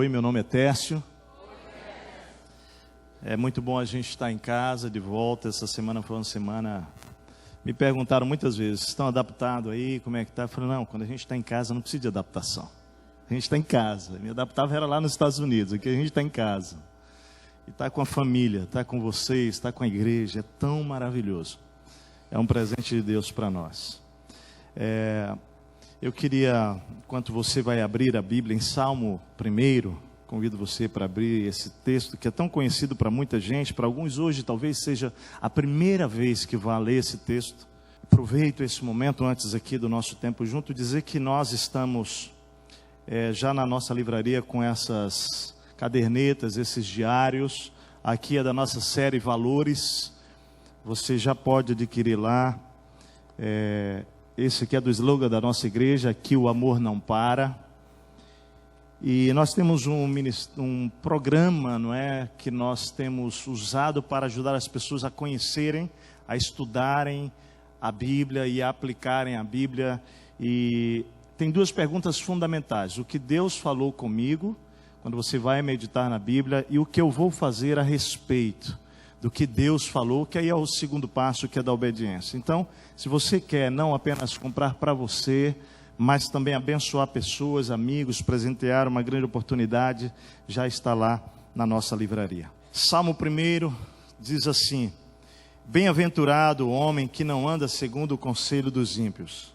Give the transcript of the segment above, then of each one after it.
Oi, meu nome é Tércio. É muito bom a gente estar em casa, de volta. Essa semana foi uma semana... Me perguntaram muitas vezes, estão adaptados aí, como é que está? Eu falei, não, quando a gente está em casa não precisa de adaptação. A gente está em casa. Me adaptava era lá nos Estados Unidos, aqui a gente está em casa. E está com a família, está com vocês, está com a igreja, é tão maravilhoso. É um presente de Deus para nós. Eu queria, enquanto você vai abrir a Bíblia em Salmo 1, convido você para abrir esse texto que é tão conhecido para muita gente, para alguns hoje talvez seja a primeira vez que vá ler esse texto. Aproveito esse momento antes aqui do nosso tempo junto, dizer que nós estamos já na nossa livraria com essas cadernetas, esses diários. Aqui é da nossa série Valores, você já pode adquirir lá. Esse aqui é do slogan da nossa igreja, aqui o amor não para. E nós temos um programa, não é, que nós temos usado para ajudar as pessoas a conhecerem, a estudarem a Bíblia e a aplicarem a Bíblia. E tem duas perguntas fundamentais: o que Deus falou comigo, quando você vai meditar na Bíblia, e o que eu vou fazer a respeito do que Deus falou, que aí é o segundo passo, que é da obediência. Então, se você quer não apenas comprar para você, mas também abençoar pessoas, amigos, presentear uma grande oportunidade, já está lá na nossa livraria. Salmo 1 diz assim: bem-aventurado o homem que não anda segundo o conselho dos ímpios,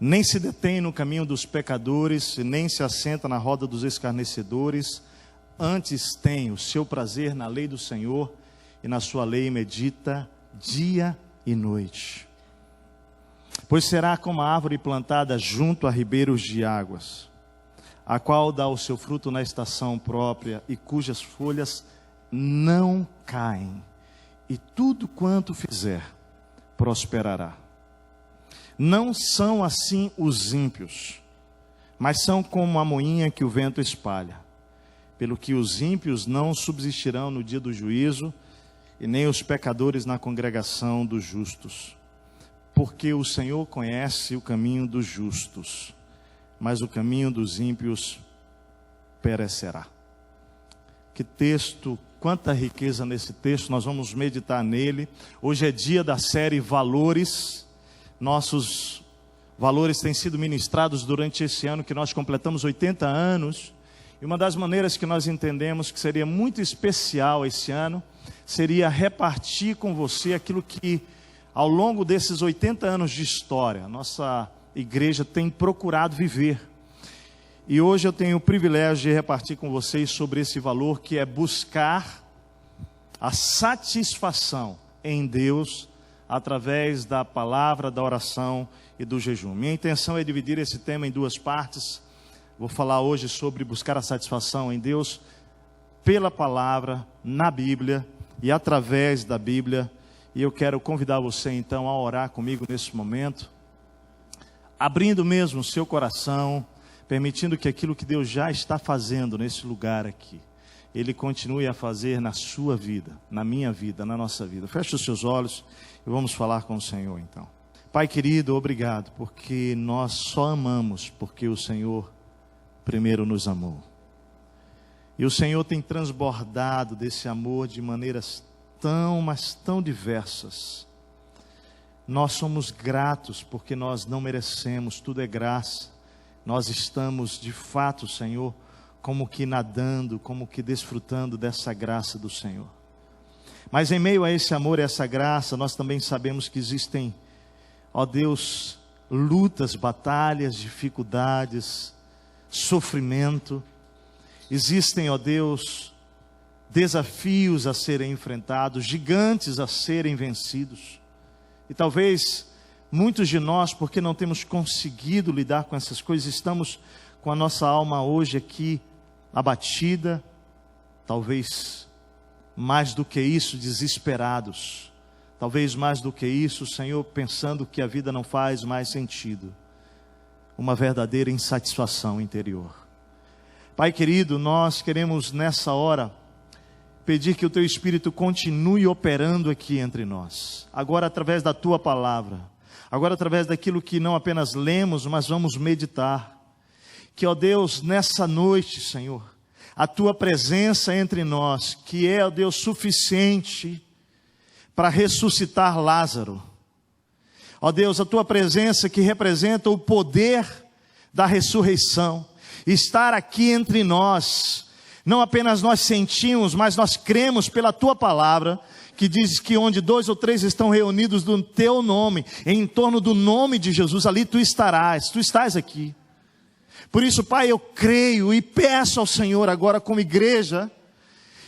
nem se detém no caminho dos pecadores, nem se assenta na roda dos escarnecedores. Antes tem o seu prazer na lei do Senhor, e na sua lei medita dia e noite. Pois será como a árvore plantada junto a ribeiros de águas, a qual dá o seu fruto na estação própria, e cujas folhas não caem, e tudo quanto fizer prosperará. Não são assim os ímpios, mas são como a moinha que o vento espalha. Pelo que os ímpios não subsistirão no dia do juízo, e nem os pecadores na congregação dos justos. Porque o Senhor conhece o caminho dos justos, mas o caminho dos ímpios perecerá. Que texto, quanta riqueza nesse texto, nós vamos meditar nele. Hoje é dia da série Valores. Nossos valores têm sido ministrados durante esse ano, que nós completamos 80 anos. E uma das maneiras que nós entendemos que seria muito especial esse ano, seria repartir com você aquilo que, ao longo desses 80 anos de história, nossa igreja tem procurado viver. E hoje eu tenho o privilégio de repartir com vocês sobre esse valor, que é buscar a satisfação em Deus, através da palavra, da oração e do jejum. Minha intenção é dividir esse tema em duas partes. Vou falar hoje sobre buscar a satisfação em Deus pela palavra, na Bíblia e através da Bíblia. E eu quero convidar você então a orar comigo nesse momento, abrindo mesmo o seu coração, permitindo que aquilo que Deus já está fazendo nesse lugar aqui, Ele continue a fazer na sua vida, na minha vida, na nossa vida. Feche os seus olhos e vamos falar com o Senhor então. Pai querido, obrigado, porque nós só amamos porque o Senhor primeiro nos amou. E o Senhor tem transbordado desse amor de maneiras tão, mas tão diversas. Nós somos gratos porque nós não merecemos, tudo é graça. Nós estamos de fato, Senhor, como que nadando, como que desfrutando dessa graça do Senhor. Mas em meio a esse amor e essa graça, nós também sabemos que existem, ó Deus, lutas, batalhas, dificuldades, sofrimento. Existem, ó Deus, desafios a serem enfrentados, gigantes a serem vencidos. E talvez muitos de nós, porque não temos conseguido lidar com essas coisas, estamos com a nossa alma hoje aqui abatida, talvez mais do que isso, desesperados. Talvez mais do que isso, Senhor, pensando que a vida não faz mais sentido. Uma verdadeira insatisfação interior. Pai querido, nós queremos nessa hora pedir que o Teu Espírito continue operando aqui entre nós. Agora através da Tua palavra. Agora através daquilo que não apenas lemos, mas vamos meditar. que, ó Deus, nessa noite, Senhor, a Tua presença entre nós, que é, ó Deus, suficiente para ressuscitar Lázaro. Ó Deus, a Tua presença que representa o poder da ressurreição, estar aqui entre nós, não apenas nós sentimos, mas nós cremos pela Tua palavra, que diz que onde 2 ou 3 estão reunidos no Teu nome, em torno do nome de Jesus, ali Tu estarás, Tu estás aqui. Por isso, Pai, eu creio e peço ao Senhor agora como igreja,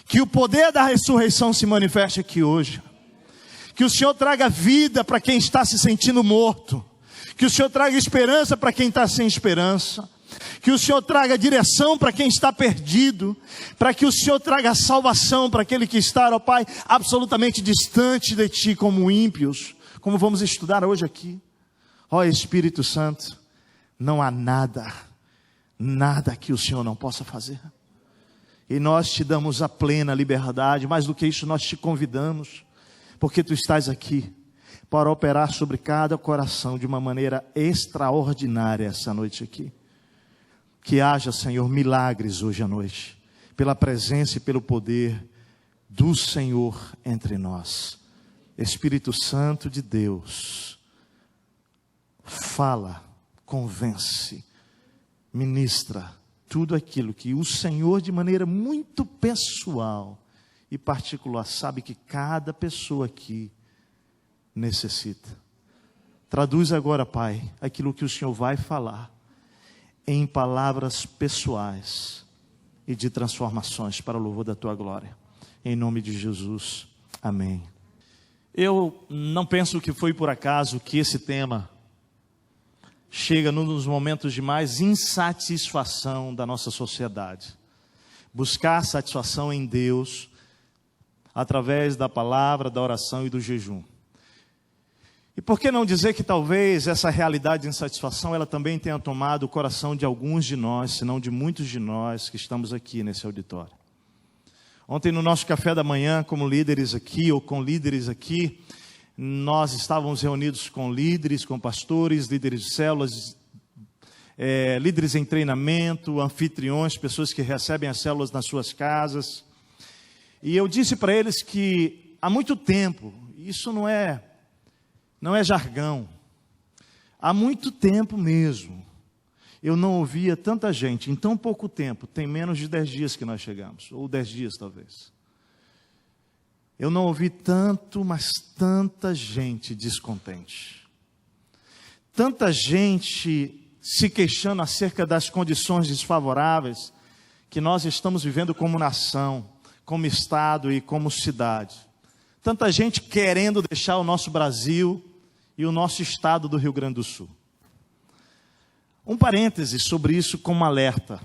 que o poder da ressurreição se manifeste aqui hoje. Que o Senhor traga vida para quem está se sentindo morto. Que o Senhor traga esperança para quem está sem esperança. Que o Senhor traga direção para quem está perdido. Para que o Senhor traga salvação para aquele que está, ó Pai, absolutamente distante de Ti, como ímpios. Como vamos estudar hoje aqui. Ó Espírito Santo, não há nada que o Senhor não possa fazer. E nós Te damos a plena liberdade. Mais do que isso, nós Te convidamos. Porque Tu estás aqui para operar sobre cada coração de uma maneira extraordinária essa noite aqui. Que haja, Senhor, milagres hoje à noite, pela presença e pelo poder do Senhor entre nós. Espírito Santo de Deus, fala, convence, ministra tudo aquilo que o Senhor, de maneira muito pessoal e particular, sabe que cada pessoa aqui necessita. Traduz agora, Pai, aquilo que o Senhor vai falar em palavras pessoais e de transformações para o louvor da Tua glória. Em nome de Jesus, amém. Eu não penso que foi por acaso que esse tema chega num dos momentos de mais insatisfação da nossa sociedade. Buscar satisfação em Deus através da palavra, da oração e do jejum. E por que não dizer que talvez essa realidade de insatisfação, ela também tenha tomado o coração de alguns de nós, se não de muitos de nós que estamos aqui nesse auditório. Ontem no nosso café da manhã, como líderes aqui, ou com líderes aqui, nós estávamos reunidos com líderes, com pastores, líderes de células, líderes em treinamento, anfitriões, pessoas que recebem as células nas suas casas. E eu disse para eles que há muito tempo, isso não é jargão, há muito tempo mesmo, eu não ouvia tanta gente, em tão pouco tempo, tem menos de 10 dias que nós chegamos, ou 10 dias talvez. Eu não ouvi tanto, mas tanta gente descontente. Tanta gente se queixando acerca das condições desfavoráveis que nós estamos vivendo como nação, como estado e como cidade. Tanta gente querendo deixar o nosso Brasil e o nosso estado do Rio Grande do Sul. Um parêntese sobre isso como alerta.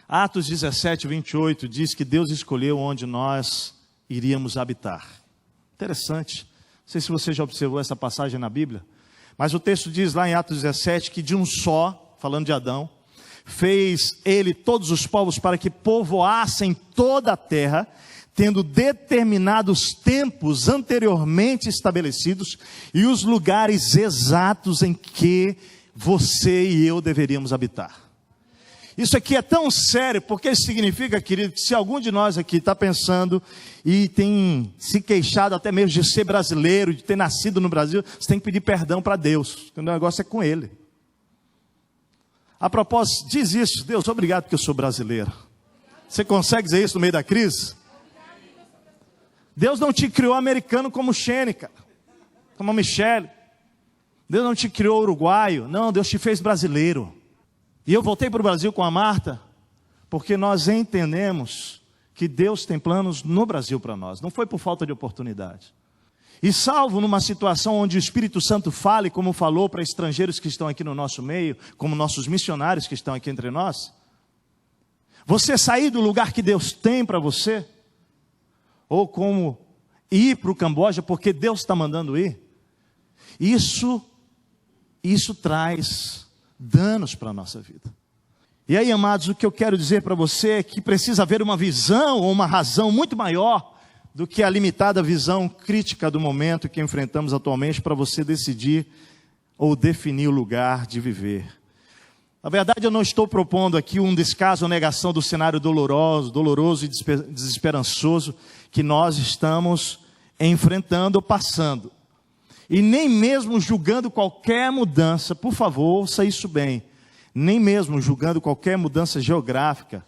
Atos 17, 28 diz que Deus escolheu onde nós iríamos habitar. Interessante. Não sei se você já observou essa passagem na Bíblia, mas o texto diz lá em Atos 17 que de um só, falando de Adão, fez ele todos os povos para que povoassem toda a terra, tendo determinados tempos anteriormente estabelecidos e os lugares exatos em que você e eu deveríamos habitar. Isso aqui é tão sério, porque isso significa, querido, que se algum de nós aqui está pensando e tem se queixado até mesmo de ser brasileiro, de ter nascido no Brasil, você tem que pedir perdão para Deus, o negócio é com Ele. A propósito, diz isso: Deus, obrigado porque eu sou brasileiro. Você consegue dizer isso no meio da crise? Deus não te criou americano como Xene, cara, como a Michele. Deus não te criou uruguaio, não, Deus te fez brasileiro. E eu voltei para o Brasil com a Marta, porque nós entendemos que Deus tem planos no Brasil para nós, não foi por falta de oportunidade. E salvo numa situação onde o Espírito Santo fale, como falou para estrangeiros que estão aqui no nosso meio, como nossos missionários que estão aqui entre nós, você sair do lugar que Deus tem para você, ou como ir para o Camboja porque Deus está mandando ir, isso traz danos para a nossa vida. E aí, amados, o que eu quero dizer para você é que precisa haver uma visão ou uma razão muito maior do que a limitada visão crítica do momento que enfrentamos atualmente para você decidir ou definir o lugar de viver. Na verdade, eu não estou propondo aqui um descaso ou negação do cenário doloroso e desesperançoso que nós estamos enfrentando ou passando. E nem mesmo julgando qualquer mudança, por favor, ouça isso bem, nem mesmo julgando qualquer mudança geográfica,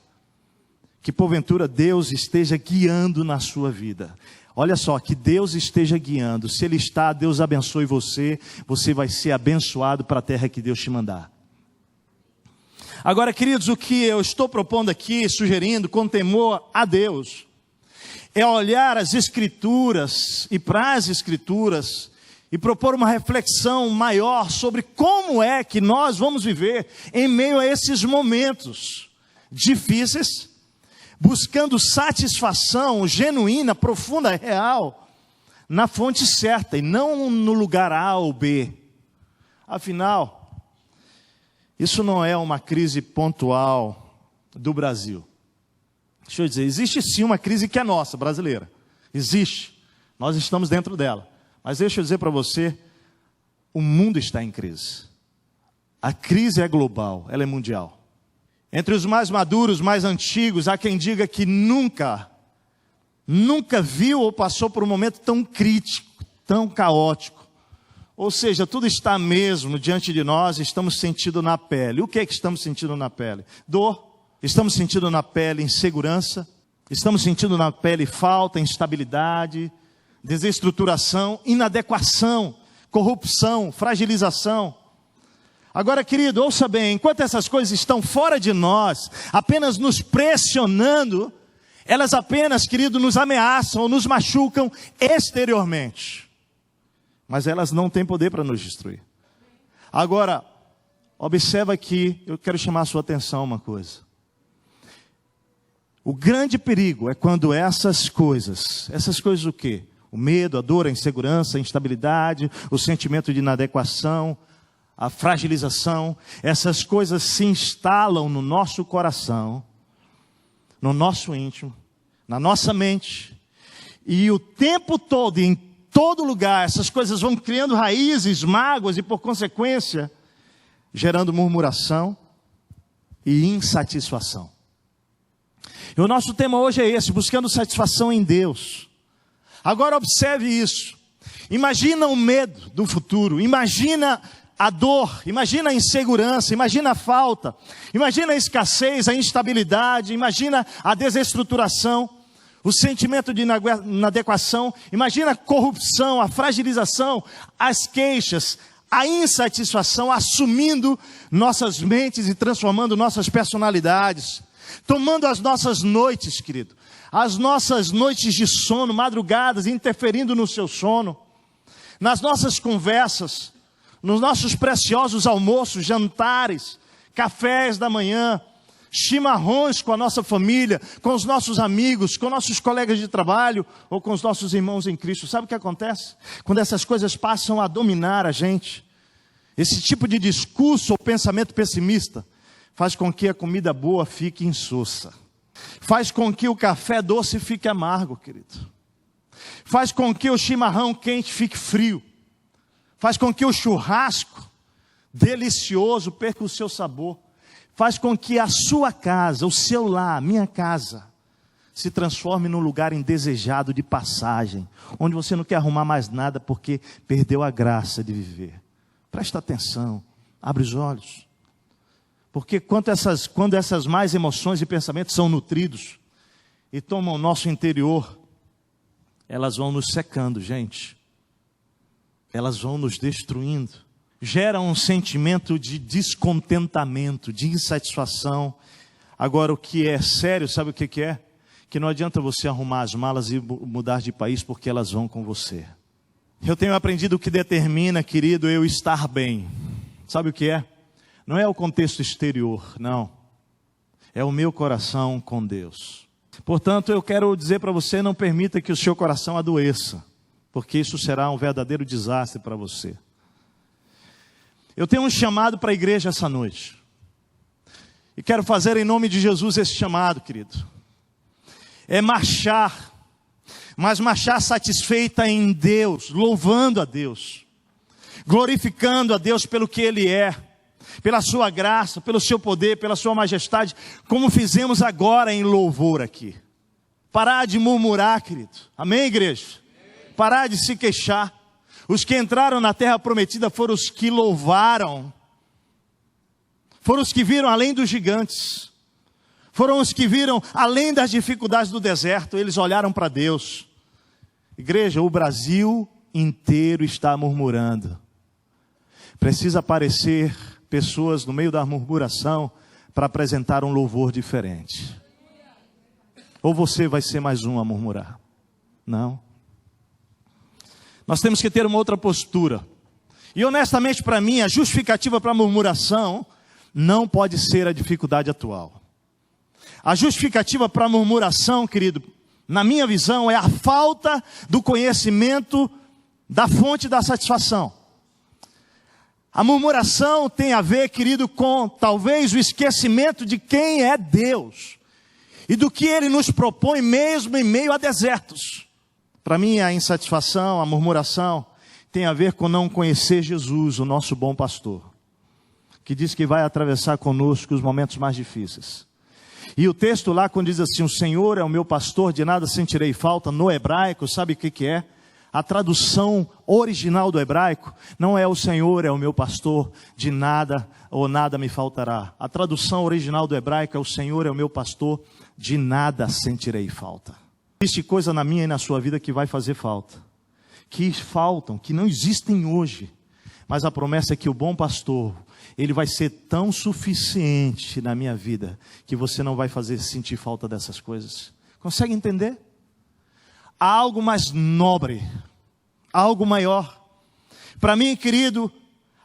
que porventura Deus esteja guiando na sua vida. Olha só, que Deus esteja guiando. Se Ele está, Deus abençoe você. Você vai ser abençoado para a terra que Deus te mandar. Agora, queridos, o que eu estou propondo aqui, sugerindo, com temor a Deus, é olhar as Escrituras e para as Escrituras e propor uma reflexão maior sobre como é que nós vamos viver em meio a esses momentos difíceis, buscando satisfação genuína, profunda, real, na fonte certa e não no lugar A ou B. Afinal, isso não é uma crise pontual do Brasil. Deixa eu dizer, existe sim uma crise que é nossa, brasileira. Existe, nós estamos dentro dela. Mas deixa eu dizer para você, o mundo está em crise. A crise é global, ela é mundial. Entre os mais maduros, mais antigos, há quem diga que nunca viu ou passou por um momento tão crítico, tão caótico. Ou seja, tudo está mesmo diante de nós, estamos sentindo na pele. O que é que estamos sentindo na pele? Dor, estamos sentindo na pele insegurança, estamos sentindo na pele falta, instabilidade, desestruturação, inadequação, corrupção, fragilização. Agora, querido, ouça bem, enquanto essas coisas estão fora de nós, apenas nos pressionando, elas apenas, querido, nos ameaçam ou nos machucam exteriormente. Mas elas não têm poder para nos destruir. Agora, observa aqui, eu quero chamar a sua atenção uma coisa. O grande perigo é quando essas coisas o quê? O medo, a dor, a insegurança, a instabilidade, o sentimento de inadequação, a fragilização, essas coisas se instalam no nosso coração, no nosso íntimo, na nossa mente, e o tempo todo, em todo lugar, essas coisas vão criando raízes, mágoas e, por consequência, gerando murmuração e insatisfação. E o nosso tema hoje é esse, buscando satisfação em Deus. Agora observe isso. Imagina o medo do futuro, imagina a dor, imagina a insegurança, imagina a falta, imagina a escassez, a instabilidade, imagina a desestruturação, o sentimento de inadequação, imagina a corrupção, a fragilização, as queixas, a insatisfação assumindo nossas mentes e transformando nossas personalidades, tomando as nossas noites, querido, as nossas noites de sono, madrugadas, interferindo no seu sono, nas nossas conversas, nos nossos preciosos almoços, jantares, cafés da manhã, chimarrões com a nossa família, com os nossos amigos, com nossos colegas de trabalho ou com os nossos irmãos em Cristo. Sabe o que acontece? Quando essas coisas passam a dominar a gente, esse tipo de discurso ou pensamento pessimista faz com que a comida boa fique insossa, faz com que o café doce fique amargo, querido, faz com que o chimarrão quente fique frio, faz com que o churrasco delicioso perca o seu sabor, faz com que a sua casa, o seu lar, minha casa, se transforme num lugar indesejado de passagem, onde você não quer arrumar mais nada porque perdeu a graça de viver. Presta atenção, abre os olhos, porque quando essas más emoções e pensamentos são nutridos e tomam o nosso interior, elas vão nos secando, gente. Elas vão nos destruindo, geram um sentimento de descontentamento, de insatisfação. Agora, o que é sério, sabe o que é? Que não adianta você arrumar as malas e mudar de país, porque elas vão com você. Eu tenho aprendido o que determina, querido, eu estar bem. Sabe o que é? Não é o contexto exterior, não. É o meu coração com Deus. Portanto, eu quero dizer para você, não permita que o seu coração adoeça, porque isso será um verdadeiro desastre para você. Eu tenho um chamado para a igreja essa noite. E quero fazer em nome de Jesus esse chamado, querido. É marchar, mas marchar satisfeita em Deus, louvando a Deus, glorificando a Deus pelo que Ele é, pela sua graça, pelo seu poder, pela sua majestade, como fizemos agora em louvor aqui. Parar de murmurar, querido. Amém, igreja? Parar de se queixar. Os que entraram na terra prometida foram os que louvaram. Foram os que viram além dos gigantes. Foram os que viram além das dificuldades do deserto. Eles olharam para Deus. Igreja, o Brasil inteiro está murmurando. Precisa aparecer pessoas no meio da murmuração para apresentar um louvor diferente. Ou você vai ser mais um a murmurar? Não. Nós temos que ter uma outra postura. E honestamente para mim, a justificativa para a murmuração não pode ser a dificuldade atual. A justificativa para a murmuração, querido, na minha visão, é a falta do conhecimento da fonte da satisfação. A murmuração tem a ver, querido, com talvez o esquecimento de quem é Deus e do que Ele nos propõe mesmo em meio a desertos. Para mim, a insatisfação, a murmuração, tem a ver com não conhecer Jesus, o nosso bom pastor, que diz que vai atravessar conosco os momentos mais difíceis. E o texto lá, quando diz assim, o Senhor é o meu pastor, de nada sentirei falta, no hebraico, sabe o que é? A tradução original do hebraico não é o Senhor é o meu pastor, de nada ou nada me faltará. A tradução original do hebraico é o Senhor é o meu pastor, de nada sentirei falta. Existe coisa na minha e na sua vida que vai fazer falta, que faltam, que não existem hoje, mas a promessa é que o bom pastor, ele vai ser tão suficiente na minha vida, que você não vai fazer sentir falta dessas coisas. Consegue entender? Há algo mais nobre, algo maior. Para mim, querido,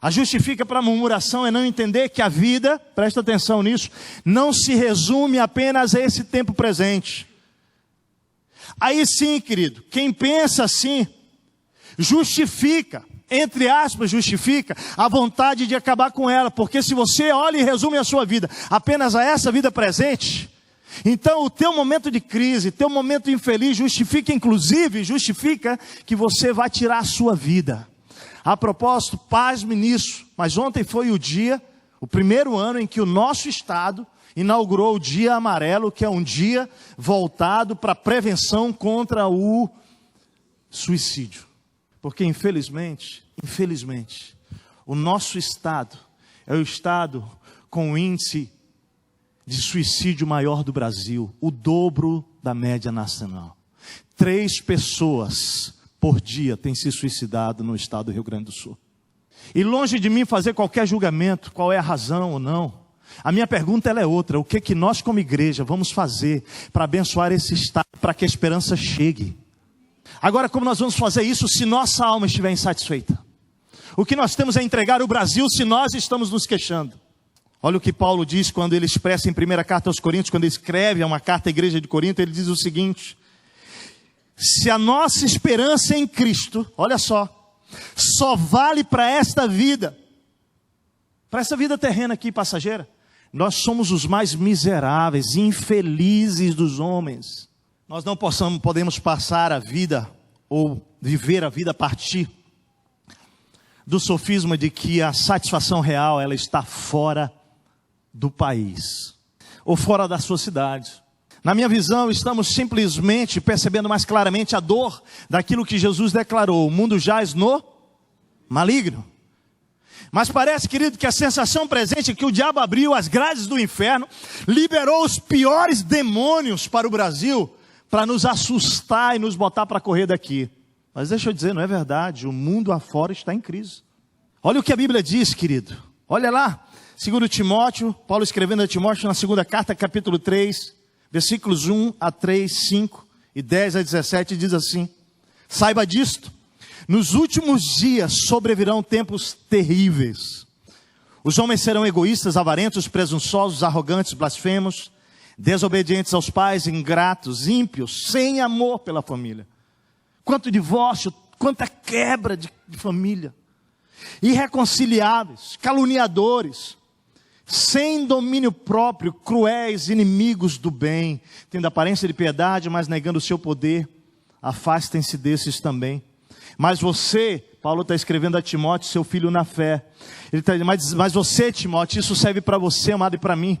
a justifica para a murmuração é não entender que a vida, presta atenção nisso, não se resume apenas a esse tempo presente. Aí sim, querido, quem pensa assim, justifica, entre aspas, justifica a vontade de acabar com ela, porque se você olha e resume a sua vida apenas a essa vida presente, então o teu momento de crise, teu momento infeliz, justifica que você vai tirar a sua vida. A propósito, pasme nisso, mas ontem foi o dia, o primeiro ano em que o nosso estado inaugurou o Dia Amarelo, que é um dia voltado para a prevenção contra o suicídio. Porque infelizmente, o nosso estado é o estado com o índice de suicídio maior do Brasil, o dobro da média nacional. 3 pessoas por dia têm se suicidado no estado do Rio Grande do Sul. E longe de mim fazer qualquer julgamento, qual é a razão ou não, a minha pergunta ela é outra: o que nós como igreja vamos fazer para abençoar esse estado, para que a esperança chegue? Agora, como nós vamos fazer isso se nossa alma estiver insatisfeita? O que nós temos é entregar o Brasil se nós estamos nos queixando. Olha o que Paulo diz quando ele expressa em 1ª carta aos Coríntios, quando ele escreve uma carta à igreja de Corinto, ele diz o seguinte: se a nossa esperança em Cristo, olha só vale para esta vida terrena aqui, passageira, nós somos os mais miseráveis, infelizes dos homens. Nós não podemos passar a vida, ou viver a vida a partir do sofisma de que a satisfação real, ela está fora do país, ou fora da sua cidade. Na minha visão, estamos simplesmente percebendo mais claramente a dor daquilo que Jesus declarou: o mundo jaz no maligno. Mas parece, querido, que a sensação presente é que o diabo abriu as grades do inferno, liberou os piores demônios para o Brasil, para nos assustar e nos botar para correr daqui. Mas deixa eu dizer, não é verdade, o mundo afora está em crise. Olha o que a Bíblia diz, querido. Olha lá, 2 Timóteo, Paulo escrevendo a Timóteo na 2ª carta, capítulo 3, versículos 1 a 3, 5 e 10 a 17, diz assim: saiba disto, nos últimos dias sobrevirão tempos terríveis. Os homens serão egoístas, avarentos, presunçosos, arrogantes, blasfemos, desobedientes aos pais, ingratos, ímpios, sem amor pela família. Quanto divórcio, quanta quebra de família. Irreconciliáveis, caluniadores, sem domínio próprio, cruéis, inimigos do bem, tendo aparência de piedade, mas negando o seu poder. Afastem-se desses também. Mas você Paulo está escrevendo a Timóteo, seu filho na fé. Ele está dizendo, mas você, Timóteo, isso serve para você, amado, e para mim.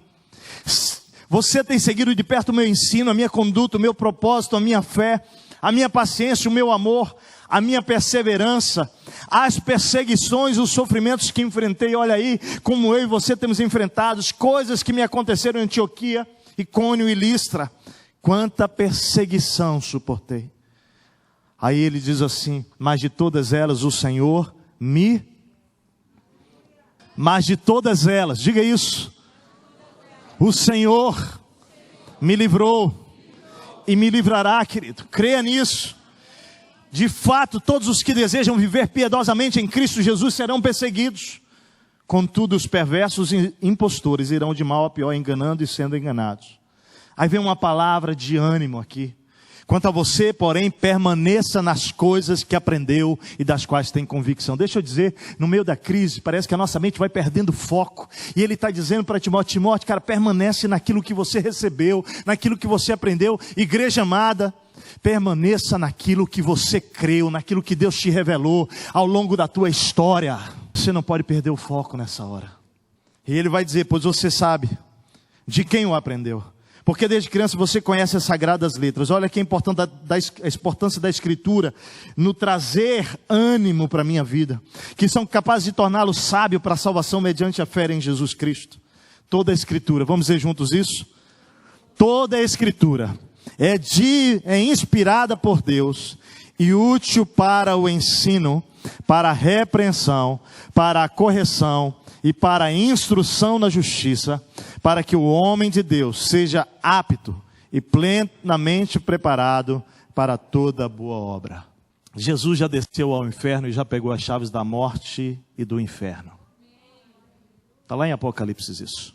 Você tem seguido de perto o meu ensino, a minha conduta, o meu propósito, a minha fé, a minha paciência, o meu amor, a minha perseverança, as perseguições, os sofrimentos que enfrentei. Olha aí, como eu e você temos enfrentado, coisas que me aconteceram em Antioquia, Icônio e Listra. Quanta perseguição suportei. Aí ele diz assim, mas de todas elas o Senhor mas de todas elas, diga isso, o Senhor me livrou e me livrará, querido, creia nisso. De fato, todos os que desejam viver piedosamente em Cristo Jesus serão perseguidos. Contudo, os perversos e impostores irão de mal a pior, enganando e sendo enganados. Aí vem uma palavra de ânimo aqui. Quanto a você, porém, permaneça nas coisas que aprendeu e das quais tem convicção. Deixa eu dizer, no meio da crise, parece que a nossa mente vai perdendo foco. E ele está dizendo para Timóteo, cara, permanece naquilo que você recebeu, naquilo que você aprendeu. Igreja amada, permaneça naquilo que você creu, naquilo que Deus te revelou ao longo da tua história. Você não pode perder o foco nessa hora. E ele vai dizer, pois você sabe de quem o aprendeu. Porque desde criança você conhece as sagradas letras. Olha que é a importância da Escritura no trazer ânimo para a minha vida. Que são capazes de torná-lo sábio para a salvação mediante a fé em Jesus Cristo. Toda a Escritura, vamos dizer juntos isso? Toda a Escritura é inspirada por Deus e útil para o ensino, para a repreensão, para a correção e para a instrução na justiça, para que o homem de Deus seja apto e plenamente preparado para toda boa obra. Jesus já desceu ao inferno e já pegou as chaves da morte e do inferno. Está lá em Apocalipse isso.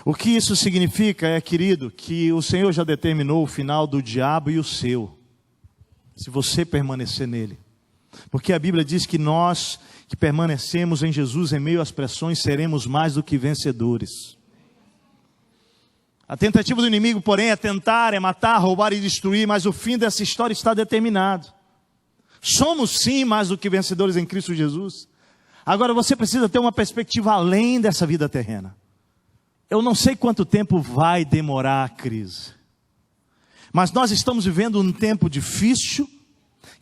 O que isso significa é, querido, que o Senhor já determinou o final do diabo e o seu, se você permanecer nele. Porque a Bíblia diz que nós que permanecemos em Jesus em meio às pressões seremos mais do que vencedores. A tentativa do inimigo, porém, é tentar, é matar, roubar e destruir, mas o fim dessa história está determinado. Somos sim mais do que vencedores em Cristo Jesus. Agora você precisa ter uma perspectiva além dessa vida terrena. Eu não sei quanto tempo vai demorar a crise, mas nós estamos vivendo um tempo difícil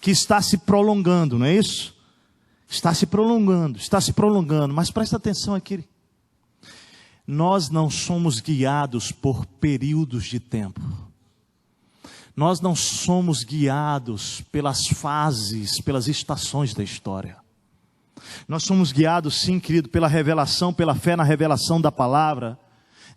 que está se prolongando, não é isso? Está se prolongando, mas presta atenção aqui. Nós não somos guiados por períodos de tempo. Nós não somos guiados pelas fases, pelas estações da história. Nós somos guiados, sim, querido, pela revelação, pela fé na revelação da palavra,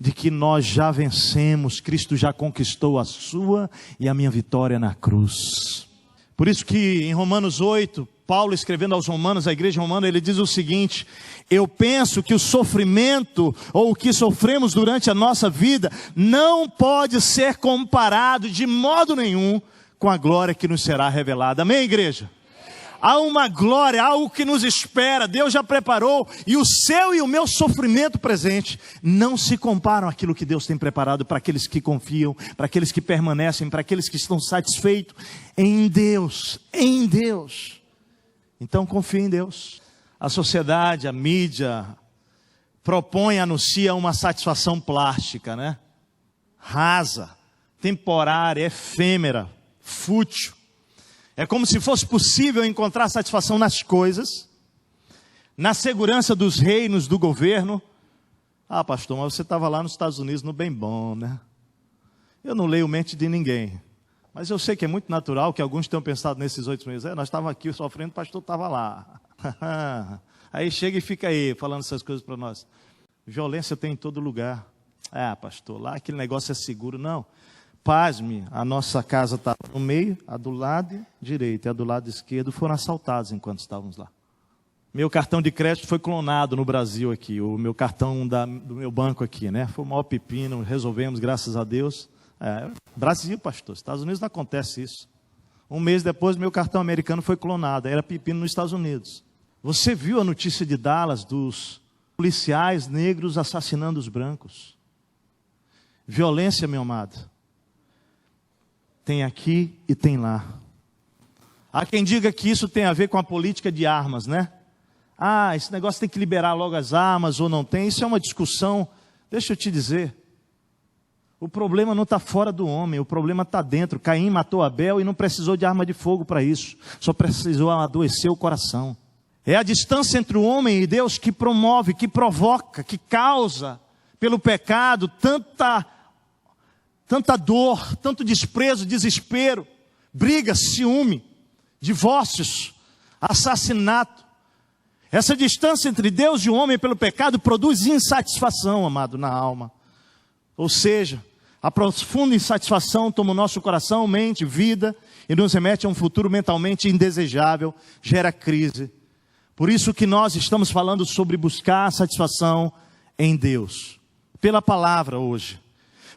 de que nós já vencemos, Cristo já conquistou a sua e a minha vitória na cruz. Por isso que em Romanos 8, Paulo escrevendo aos romanos, a igreja romana, ele diz o seguinte: eu penso que o sofrimento ou o que sofremos durante a nossa vida não pode ser comparado de modo nenhum com a glória que nos será revelada. Amém, igreja? Há uma glória, algo que nos espera, Deus já preparou, e o seu e o meu sofrimento presente não se comparam àquilo que Deus tem preparado para aqueles que confiam, para aqueles que permanecem, para aqueles que estão satisfeitos em Deus, em Deus. Então confie em Deus. A sociedade, a mídia, propõe, anuncia uma satisfação plástica, né? Rasa, temporária, efêmera, fútil. É como se fosse possível encontrar satisfação nas coisas, na segurança dos reinos, do governo. Ah, pastor, mas você estava lá nos Estados Unidos no bem bom, né? Eu não leio mente de ninguém, mas eu sei que é muito natural que alguns tenham pensado nesses 8 meses. Nós estávamos aqui sofrendo, o pastor estava lá. Aí chega e fica aí, falando essas coisas para nós. Violência tem em todo lugar. Ah, pastor, lá aquele negócio é seguro. Não. Pasme, a nossa casa estava no meio, a do lado direito e a do lado esquerdo foram assaltados enquanto estávamos lá. Meu cartão de crédito foi clonado no Brasil aqui, o meu cartão do meu banco aqui, né? Foi o maior pepino, resolvemos, graças a Deus. Brasil, pastor, Estados Unidos não acontece isso. Um mês depois, meu cartão americano foi clonado, era pepino nos Estados Unidos. Você viu a notícia de Dallas dos policiais negros assassinando os brancos? Violência, meu amado. Tem aqui e tem lá. Há quem diga que isso tem a ver com a política de armas, né? Ah, esse negócio tem que liberar logo as armas ou não tem. Isso é uma discussão. Deixa eu te dizer. O problema não está fora do homem, o problema está dentro. Caim matou Abel e não precisou de arma de fogo para isso. Só precisou adoecer o coração. É a distância entre o homem e Deus que promove, que provoca, que causa pelo pecado tanta dor, tanto desprezo, desespero, briga, ciúme, divórcios, assassinato. Essa distância entre Deus e o homem pelo pecado produz insatisfação, amado, na alma. Ou seja, a profunda insatisfação toma o nosso coração, mente, vida e nos remete a um futuro mentalmente indesejável, gera crise. Por isso que nós estamos falando sobre buscar a satisfação em Deus, pela palavra hoje.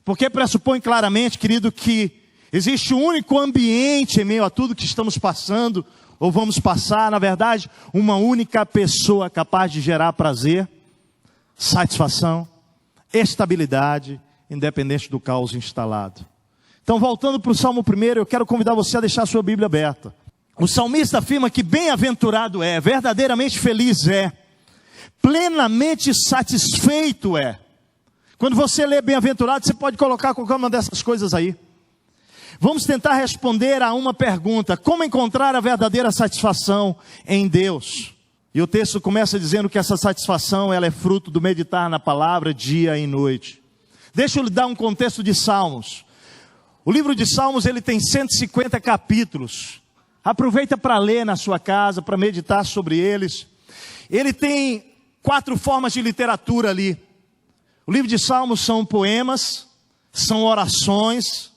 Porque pressupõe claramente, querido, que existe um único ambiente em meio a tudo que estamos passando, ou vamos passar, na verdade, uma única pessoa capaz de gerar prazer, satisfação, estabilidade, independente do caos instalado. Então, voltando para o Salmo 1, eu quero convidar você a deixar a sua Bíblia aberta. O salmista afirma que bem-aventurado é, verdadeiramente feliz é, plenamente satisfeito é. Quando você lê bem-aventurado, você pode colocar qualquer uma dessas coisas aí. Vamos tentar responder a uma pergunta: como encontrar a verdadeira satisfação em Deus? E o texto começa dizendo que essa satisfação ela é fruto do meditar na palavra dia e noite. Deixa eu lhe dar um contexto de Salmos. O livro de Salmos ele tem 150 capítulos. Aproveita para ler na sua casa, para meditar sobre eles. Ele tem 4 formas de literatura ali. O livro de Salmos são poemas, são orações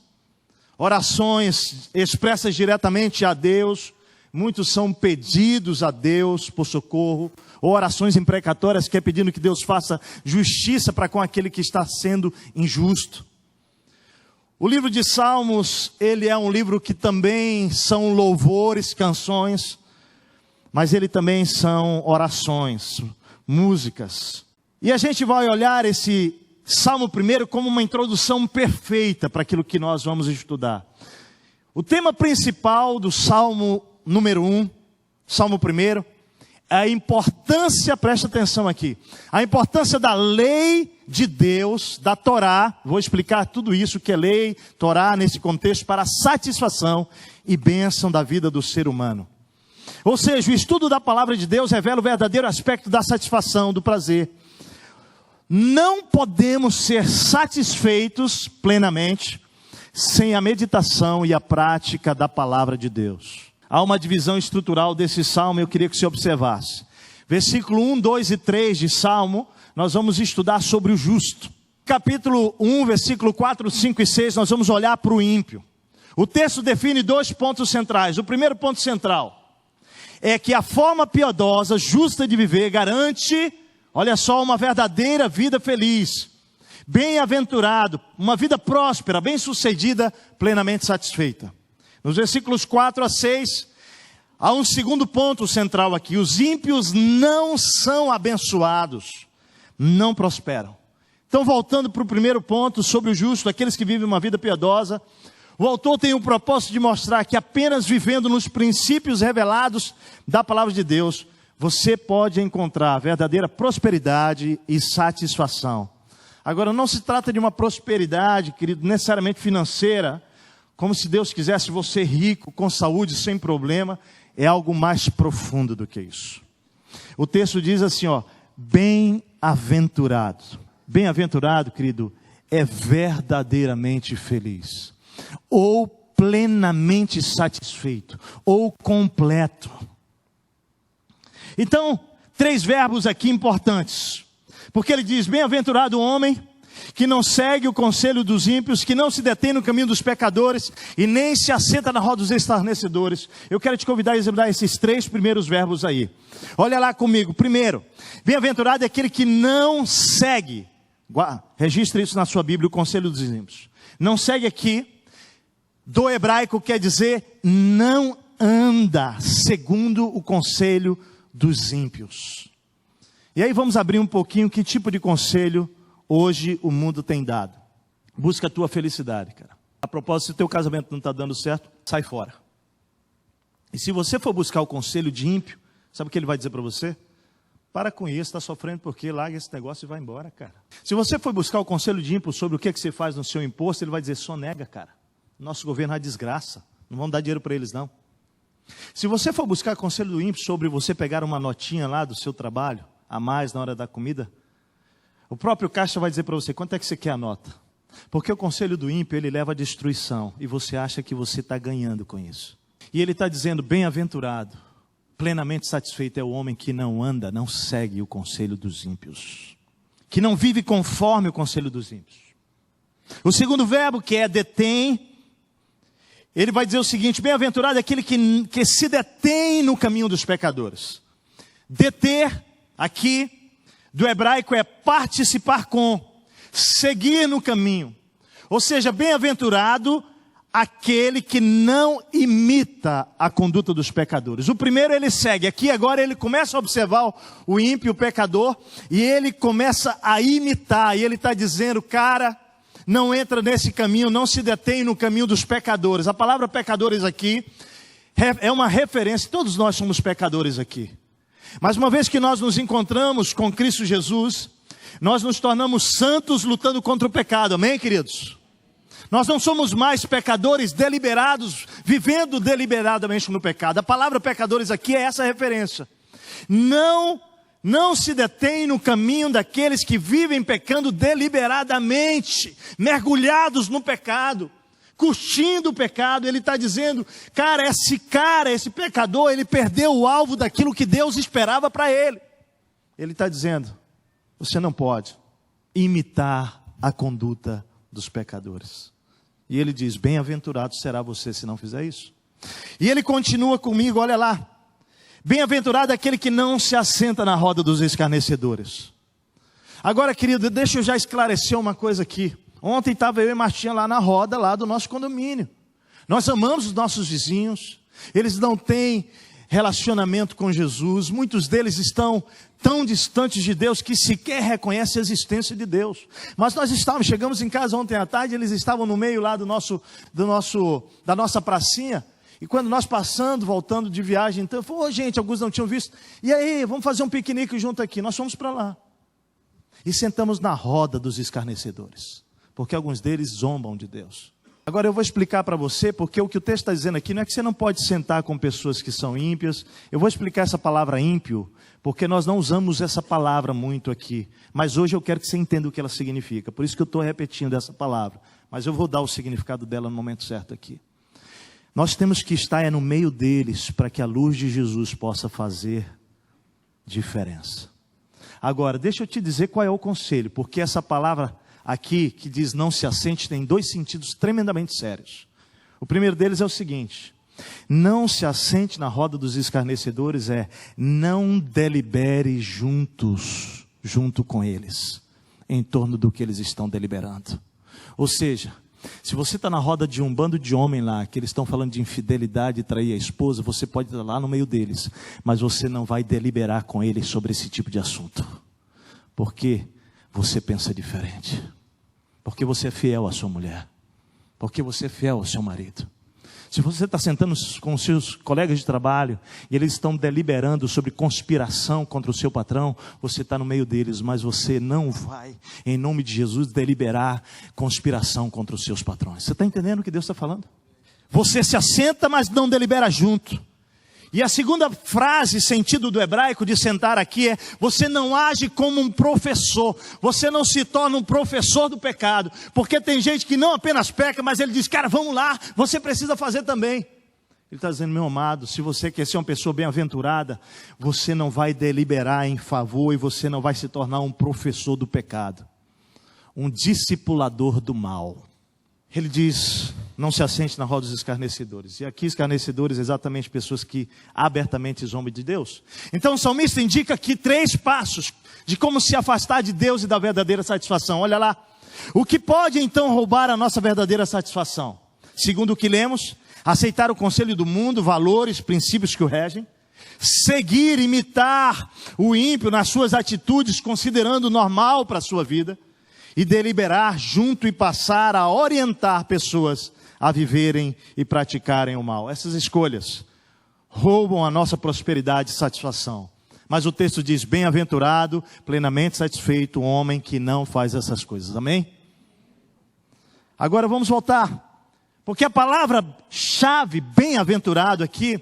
expressas diretamente a Deus. Muitos são pedidos a Deus por socorro, ou orações imprecatórias que é pedindo que Deus faça justiça para com aquele que está sendo injusto. O livro de Salmos, ele é um livro que também são louvores, canções, mas ele também são orações, músicas. E a gente vai olhar esse Salmo 1 como uma introdução perfeita para aquilo que nós vamos estudar. O tema principal do Salmo número 1, Salmo 1, é a importância, presta atenção aqui, a importância da lei de Deus, da Torá. Vou explicar tudo isso que é lei, Torá, nesse contexto, para a satisfação e bênção da vida do ser humano. Ou seja, o estudo da palavra de Deus revela o verdadeiro aspecto da satisfação, do prazer. Não podemos ser satisfeitos plenamente sem a meditação e a prática da palavra de Deus. Há uma divisão estrutural desse salmo, eu queria que você observasse. Versículo 1, 2 e 3 de Salmo, nós vamos estudar sobre o justo. Capítulo 1, versículo 4, 5 e 6, nós vamos olhar para o ímpio. O texto define 2 pontos centrais. O primeiro ponto central é que a forma piedosa, justa de viver, garante, olha só, uma verdadeira vida feliz, bem-aventurado, uma vida próspera, bem-sucedida, plenamente satisfeita. Nos versículos 4 a 6, há um segundo ponto central aqui: os ímpios não são abençoados, não prosperam. Então, voltando para o primeiro ponto sobre o justo, aqueles que vivem uma vida piedosa, o autor tem o propósito de mostrar que apenas vivendo nos princípios revelados da palavra de Deus, você pode encontrar verdadeira prosperidade e satisfação. Agora, não se trata de uma prosperidade, querido, necessariamente financeira, como se Deus quisesse você rico, com saúde, sem problema. É algo mais profundo do que isso. O texto diz assim, ó: bem-aventurado. Bem-aventurado, querido, é verdadeiramente feliz, ou plenamente satisfeito, ou completo. Então, 3 verbos aqui importantes, porque ele diz: bem-aventurado o homem que não segue o conselho dos ímpios, que não se detém no caminho dos pecadores e nem se assenta na roda dos escarnecedores. Eu quero te convidar a examinar esses 3 primeiros verbos aí. Olha lá comigo. Primeiro, bem-aventurado é aquele que não segue, registre isso na sua Bíblia, o conselho dos ímpios. Não segue aqui, do hebraico quer dizer não anda segundo o conselho dos ímpios. E aí vamos abrir um pouquinho que tipo de conselho hoje o mundo tem dado. Busca a tua felicidade, cara. A propósito, se o teu casamento não está dando certo, sai fora. E se você for buscar o conselho de ímpio, sabe o que ele vai dizer para você? Para com isso, está sofrendo porque larga esse negócio e vai embora, cara. Se você for buscar o conselho de ímpio sobre o que você faz no seu imposto, ele vai dizer, sonega, cara. Nosso governo é uma desgraça, não vamos dar dinheiro para eles não. Se você for buscar conselho do ímpio sobre você pegar uma notinha lá do seu trabalho, a mais na hora da comida, o próprio caixa vai dizer para você, quanto é que você quer a nota? Porque o conselho do ímpio, ele leva à destruição, e você acha que você está ganhando com isso. E ele está dizendo, bem-aventurado, plenamente satisfeito é o homem que não anda, não segue o conselho dos ímpios, que não vive conforme o conselho dos ímpios. O segundo verbo, que é detém, ele vai dizer o seguinte, bem-aventurado é aquele que se detém no caminho dos pecadores. Deter, aqui, do hebraico é participar com, seguir no caminho. Ou seja, bem-aventurado aquele que não imita a conduta dos pecadores. O primeiro ele segue, aqui agora ele começa a observar o ímpio, o pecador, e ele começa a imitar, e ele está dizendo, cara, não entra nesse caminho, não se detém no caminho dos pecadores. A palavra pecadores aqui é uma referência, todos nós somos pecadores aqui. Mas uma vez que nós nos encontramos com Cristo Jesus, nós nos tornamos santos lutando contra o pecado, amém, queridos? Nós não somos mais pecadores deliberados, vivendo deliberadamente no pecado. A palavra pecadores aqui é essa referência. Não se detém no caminho daqueles que vivem pecando deliberadamente, mergulhados no pecado, curtindo o pecado. Ele está dizendo, esse pecador, ele perdeu o alvo daquilo que Deus esperava para ele. Ele está dizendo, você não pode imitar a conduta dos pecadores. E ele diz, bem-aventurado será você se não fizer isso. E ele continua comigo, olha lá. Bem-aventurado é aquele que não se assenta na roda dos escarnecedores. Agora, querido, deixa eu já esclarecer uma coisa aqui. Ontem estava eu e Martinha lá na roda, lá do nosso condomínio. Nós amamos os nossos vizinhos. Eles não têm relacionamento com Jesus. Muitos deles estão tão distantes de Deus que sequer reconhecem a existência de Deus. Mas nós chegamos em casa ontem à tarde, eles estavam no meio lá da nossa pracinha. E quando nós voltando de viagem, então, falou, gente, alguns não tinham visto. E aí, vamos fazer um piquenique junto aqui. Nós fomos para lá. E sentamos na roda dos escarnecedores. Porque alguns deles zombam de Deus. Agora eu vou explicar para você, porque o que o texto está dizendo aqui não é que você não pode sentar com pessoas que são ímpias. Eu vou explicar essa palavra ímpio, porque nós não usamos essa palavra muito aqui. Mas hoje eu quero que você entenda o que ela significa. Por isso que eu estou repetindo essa palavra. Mas eu vou dar o significado dela no momento certo aqui. Nós temos que estar no meio deles, para que a luz de Jesus possa fazer diferença. Agora, deixa eu te dizer qual é o conselho, porque essa palavra aqui, que diz não se assente, tem dois sentidos tremendamente sérios. O primeiro deles é o seguinte, não se assente na roda dos escarnecedores, não delibere junto com eles, em torno do que eles estão deliberando. Ou seja, se você está na roda de um bando de homem lá, que eles estão falando de infidelidade, trair a esposa, você pode estar lá no meio deles, mas você não vai deliberar com eles sobre esse tipo de assunto. Por quê? Você pensa diferente, porque você é fiel à sua mulher, porque você é fiel ao seu marido. Se você está sentando com os seus colegas de trabalho, e eles estão deliberando sobre conspiração contra o seu patrão, você está no meio deles, mas você não vai, em nome de Jesus, deliberar conspiração contra os seus patrões. Você está entendendo o que Deus está falando? Você se assenta, mas não delibera junto. E a segunda frase, sentido do hebraico de sentar aqui é, você não age como um professor, você não se torna um professor do pecado, porque tem gente que não apenas peca, mas ele diz, cara, vamos lá, você precisa fazer também. Ele está dizendo, meu amado, se você quer ser uma pessoa bem-aventurada, você não vai deliberar em favor e você não vai se tornar um professor do pecado, um discipulador do mal. Ele diz, não se assente na roda dos escarnecedores. E aqui escarnecedores exatamente pessoas que abertamente zombam de Deus. Então o salmista indica aqui 3 passos de como se afastar de Deus e da verdadeira satisfação. Olha lá. O que pode então roubar a nossa verdadeira satisfação? Segundo o que lemos, aceitar o conselho do mundo, valores, princípios que o regem. Seguir, imitar o ímpio nas suas atitudes, considerando normal para a sua vida. E deliberar junto e passar a orientar pessoas a viverem e praticarem o mal. Essas escolhas roubam a nossa prosperidade e satisfação. Mas o texto diz, bem-aventurado, plenamente satisfeito o homem que não faz essas coisas. Amém? Agora vamos voltar, porque a palavra-chave bem-aventurado aqui,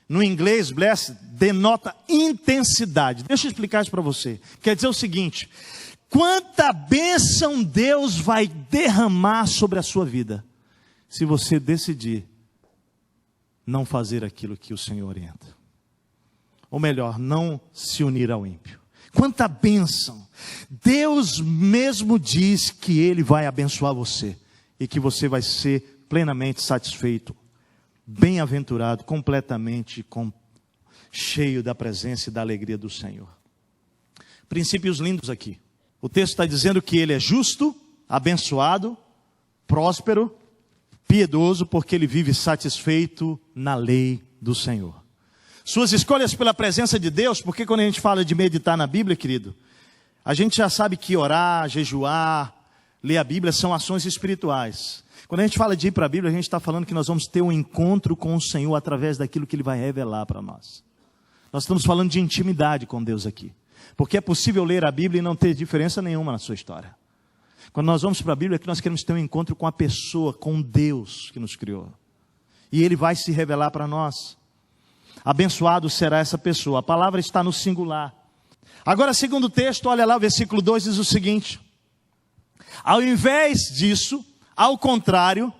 no inglês, blessed, denota intensidade. Deixa eu explicar isso para você. Quer dizer o seguinte, quanta bênção Deus vai derramar sobre a sua vida, se você decidir não fazer aquilo que o Senhor orienta. Ou melhor, não se unir ao ímpio. Quanta bênção! Deus mesmo diz que Ele vai abençoar você, e que você vai ser plenamente satisfeito, bem-aventurado, completamente cheio da presença e da alegria do Senhor. Princípios lindos aqui. O texto está dizendo que Ele é justo, abençoado, próspero, piedoso, porque Ele vive satisfeito na lei do Senhor. Suas escolhas pela presença de Deus, porque quando a gente fala de meditar na Bíblia, querido, a gente já sabe que orar, jejuar, ler a Bíblia são ações espirituais. Quando a gente fala de ir para a Bíblia, a gente está falando que nós vamos ter um encontro com o Senhor através daquilo que Ele vai revelar para nós. Nós estamos falando de intimidade com Deus aqui. Porque é possível ler a Bíblia e não ter diferença nenhuma na sua história. Quando nós vamos para a Bíblia, é que nós queremos ter um encontro com a pessoa, com Deus que nos criou. E Ele vai se revelar para nós. Abençoado será essa pessoa. A palavra está no singular. Agora, segundo o texto, olha lá, o versículo 2 diz o seguinte. Ao invés disso, ao contrário,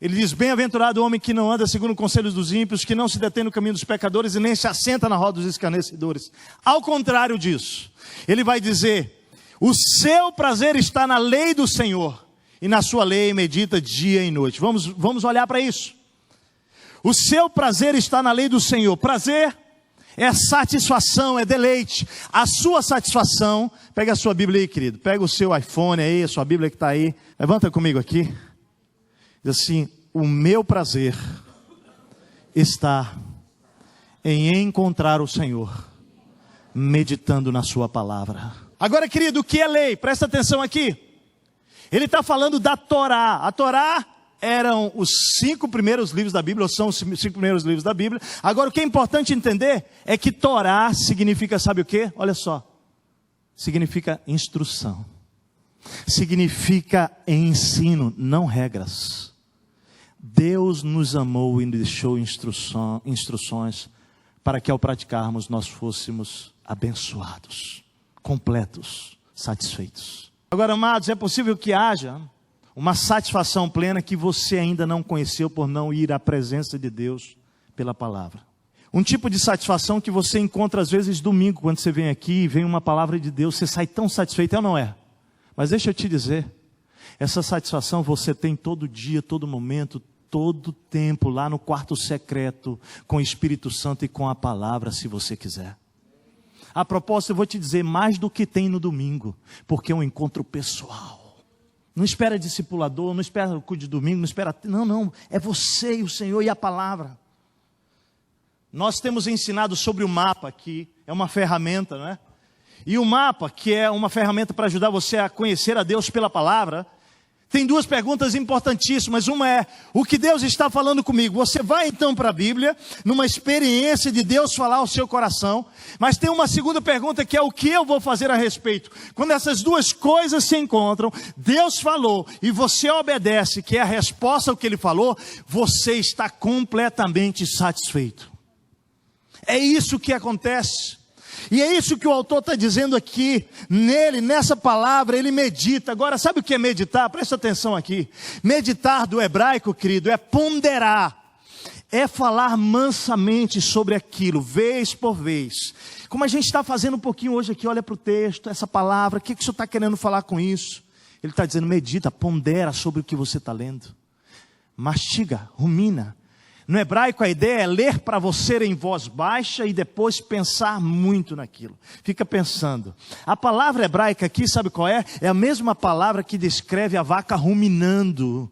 ele diz, bem-aventurado o homem que não anda segundo o conselho dos ímpios, que não se detém no caminho dos pecadores e nem se assenta na roda dos escarnecedores. Ao contrário disso, ele vai dizer, o seu prazer está na lei do Senhor, e na sua lei medita dia e noite. Vamos olhar para isso. O seu prazer está na lei do Senhor. Prazer é satisfação, é deleite. A sua satisfação, pega a sua Bíblia aí, querido. Pega o seu iPhone aí, a sua Bíblia que está aí. Levanta comigo aqui. Diz assim, o meu prazer está em encontrar o Senhor, meditando na sua palavra. Agora, querido, o que é lei? Presta atenção aqui. Ele está falando da Torá. A Torá eram os 5 primeiros livros da Bíblia, ou são os 5 primeiros livros da Bíblia. Agora, o que é importante entender é que Torá significa, sabe o quê? Olha só, significa instrução, significa ensino, não regras. Deus nos amou e nos deixou instruções para que ao praticarmos nós fôssemos abençoados, completos, satisfeitos. Agora, amados, é possível que haja uma satisfação plena que você ainda não conheceu por não ir à presença de Deus pela palavra. Um tipo de satisfação que você encontra às vezes domingo, quando você vem aqui e vem uma palavra de Deus, você sai tão satisfeito, é ou não é? Mas deixa eu te dizer, essa satisfação você tem todo dia, todo momento, todo tempo, lá no quarto secreto, com o Espírito Santo e com a palavra, se você quiser. A propósito, eu vou te dizer, mais do que tem no domingo, porque é um encontro pessoal. Não espera discipulador, não espera o culto de domingo, não espera... Não, é você e o Senhor e a palavra. Nós temos ensinado sobre o mapa, que é uma ferramenta, não é? E o mapa, que é uma ferramenta para ajudar você a conhecer a Deus pela palavra, tem 2 perguntas importantíssimas. Uma é, o que Deus está falando comigo? Você vai então para a Bíblia, numa experiência de Deus falar ao seu coração. Mas tem uma segunda pergunta que é, o que eu vou fazer a respeito? Quando essas 2 coisas se encontram, Deus falou e você obedece, que é a resposta ao que Ele falou, você está completamente satisfeito. É isso que acontece. E é isso que o autor está dizendo aqui, nele, nessa palavra, ele medita. Agora, sabe o que é meditar? Presta atenção aqui. Meditar do hebraico, querido, é ponderar. É falar mansamente sobre aquilo, vez por vez. Como a gente está fazendo um pouquinho hoje aqui, olha para o texto, essa palavra, o que o senhor está querendo falar com isso? Ele está dizendo, medita, pondera sobre o que você está lendo. Mastiga, rumina. No hebraico a ideia é ler para você em voz baixa e depois pensar muito naquilo. Fica pensando. A palavra hebraica aqui, sabe qual é? É a mesma palavra que descreve a vaca ruminando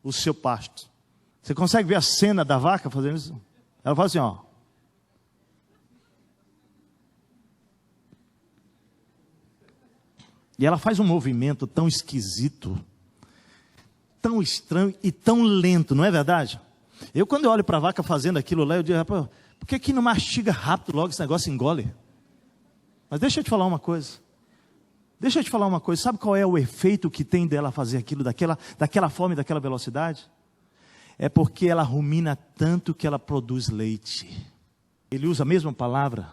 o seu pasto. Você consegue ver a cena da vaca fazendo isso? Ela faz assim, ó. E ela faz um movimento tão esquisito, tão estranho e tão lento, não é verdade? Quando eu olho para a vaca fazendo aquilo lá, eu digo, rapaz, por que não mastiga rápido logo esse negócio, engole? Mas deixa eu te falar uma coisa. Sabe qual é o efeito que tem dela fazer aquilo daquela forma e daquela velocidade? É porque ela rumina tanto que ela produz leite. Ele usa a mesma palavra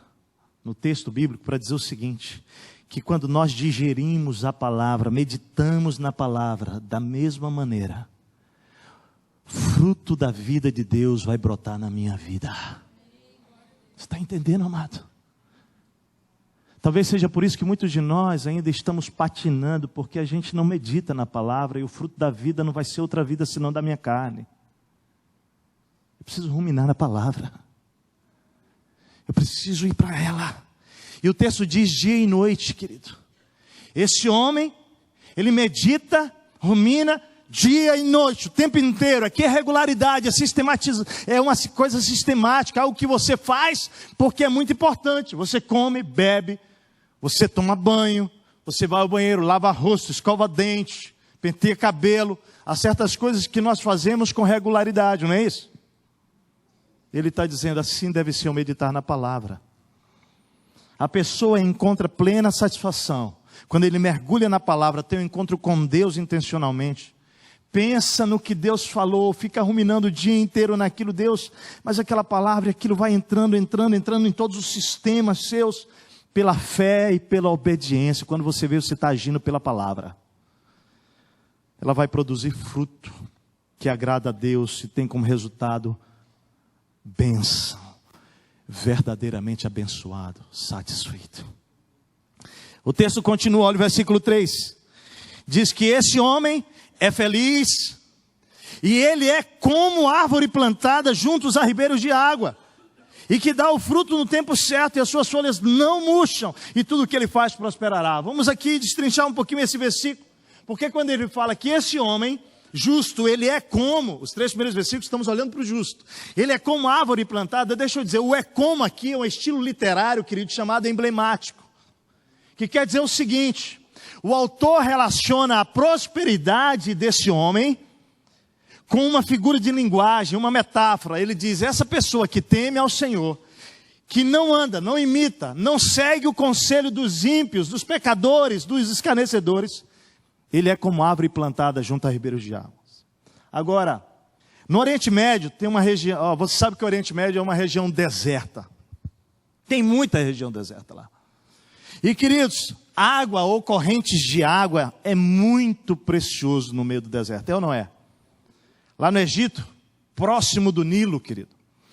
no texto bíblico para dizer o seguinte, que quando nós digerimos a palavra, meditamos na palavra, da mesma maneira, fruto da vida de Deus vai brotar na minha vida. Você está entendendo, amado? Talvez seja por isso que muitos de nós ainda estamos patinando, porque a gente não medita na palavra, e o fruto da vida não vai ser outra vida senão da minha carne. Eu preciso ruminar na palavra. Eu preciso ir para ela. E o texto diz dia e noite, querido. Esse homem, ele medita, rumina, dia e noite, o tempo inteiro. Aqui é regularidade, é uma coisa sistemática, algo que você faz porque é muito importante. Você come, bebe, você toma banho, você vai ao banheiro, lava rosto, escova dente, penteia cabelo. Há certas coisas que nós fazemos com regularidade, não é isso? Ele está dizendo, assim deve ser o meditar na palavra. A pessoa encontra plena satisfação quando ele mergulha na palavra, tem um encontro com Deus intencionalmente. Pensa no que Deus falou, fica ruminando o dia inteiro naquilo, Deus, mas aquela palavra, aquilo vai entrando em todos os sistemas seus, pela fé e pela obediência. Quando você vê, você está agindo pela palavra. Ela vai produzir fruto que agrada a Deus e tem como resultado bênção. Verdadeiramente abençoado, satisfeito. O texto continua, olha o versículo 3. Diz que esse homem é feliz, e ele é como árvore plantada juntos a ribeiros de água, e que dá o fruto no tempo certo, e as suas folhas não murcham, e tudo o que ele faz prosperará. Vamos aqui destrinchar um pouquinho esse versículo, porque quando ele fala que esse homem justo, ele é como, os 3 primeiros versículos estamos olhando para o justo, ele é como árvore plantada. Deixa eu dizer, o é como aqui é um estilo literário, querido, chamado emblemático, que quer dizer o seguinte: o autor relaciona a prosperidade desse homem com uma figura de linguagem, uma metáfora. Ele diz, essa pessoa que teme ao Senhor, que não anda, não imita, não segue o conselho dos ímpios, dos pecadores, dos escarnecedores, ele é como árvore plantada junto a ribeiros de águas. Agora, no Oriente Médio tem uma região, você sabe que o Oriente Médio é uma região deserta. Tem muita região deserta lá. E queridos, água ou correntes de água é muito precioso no meio do deserto, é ou não é? Lá no Egito, próximo do Nilo, querido,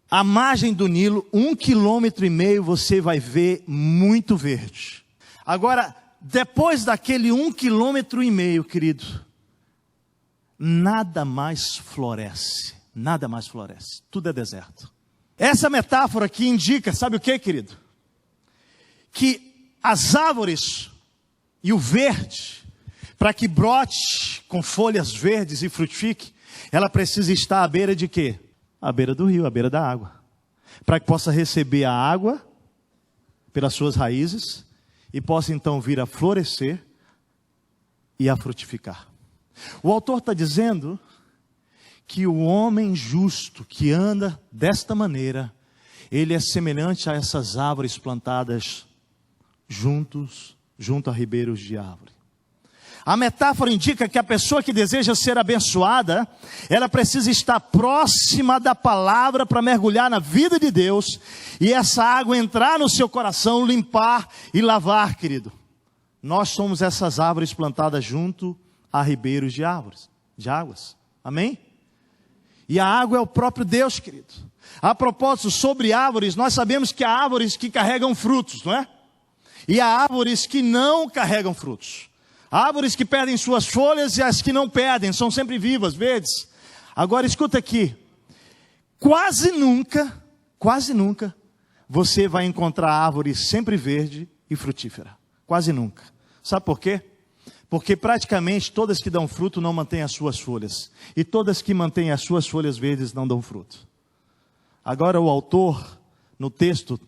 à margem do Nilo, 1,5 km você vai ver muito verde. Agora, depois daquele 1,5 km, querido, nada mais floresce, tudo é deserto. Essa metáfora aqui indica, sabe o que, querido? Que as árvores e o verde, para que brote com folhas verdes e frutifique, ela precisa estar à beira de quê? À beira do rio, à beira da água. Para que possa receber a água pelas suas raízes e possa então vir a florescer e a frutificar. O autor está dizendo que o homem justo que anda desta maneira, ele é semelhante a essas árvores plantadas junto a ribeiros de árvore. A metáfora indica que a pessoa que deseja ser abençoada, ela precisa estar próxima da palavra para mergulhar na vida de Deus, e essa água entrar no seu coração, limpar e lavar, querido. Nós somos essas árvores plantadas junto a ribeiros de águas. Amém? E a água é o próprio Deus, querido. A propósito, sobre árvores, nós sabemos que há árvores que carregam frutos, não é? E há árvores que não carregam frutos. Árvores que perdem suas folhas e as que não perdem, são sempre vivas, verdes. Agora escuta aqui, quase nunca, você vai encontrar árvore sempre verde e frutífera. Quase nunca. Sabe por quê? Porque praticamente todas que dão fruto não mantêm as suas folhas. E todas que mantêm as suas folhas verdes não dão fruto. Agora o autor, no texto,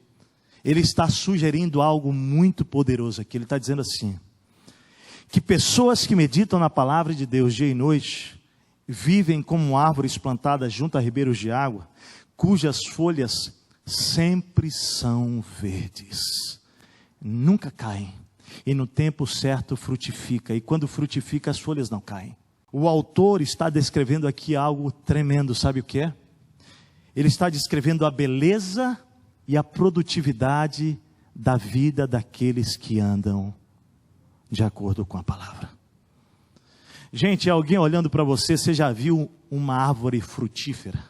ele está sugerindo algo muito poderoso aqui. Ele está dizendo assim, que pessoas que meditam na palavra de Deus dia e noite, vivem como árvores plantadas junto a ribeiros de água, cujas folhas sempre são verdes, nunca caem, e no tempo certo frutifica, e quando frutifica as folhas não caem. O autor está descrevendo aqui algo tremendo, sabe o que é? Ele está descrevendo a beleza e a produtividade da vida daqueles que andam de acordo com a palavra. Gente, alguém olhando para você, você já viu uma árvore frutífera?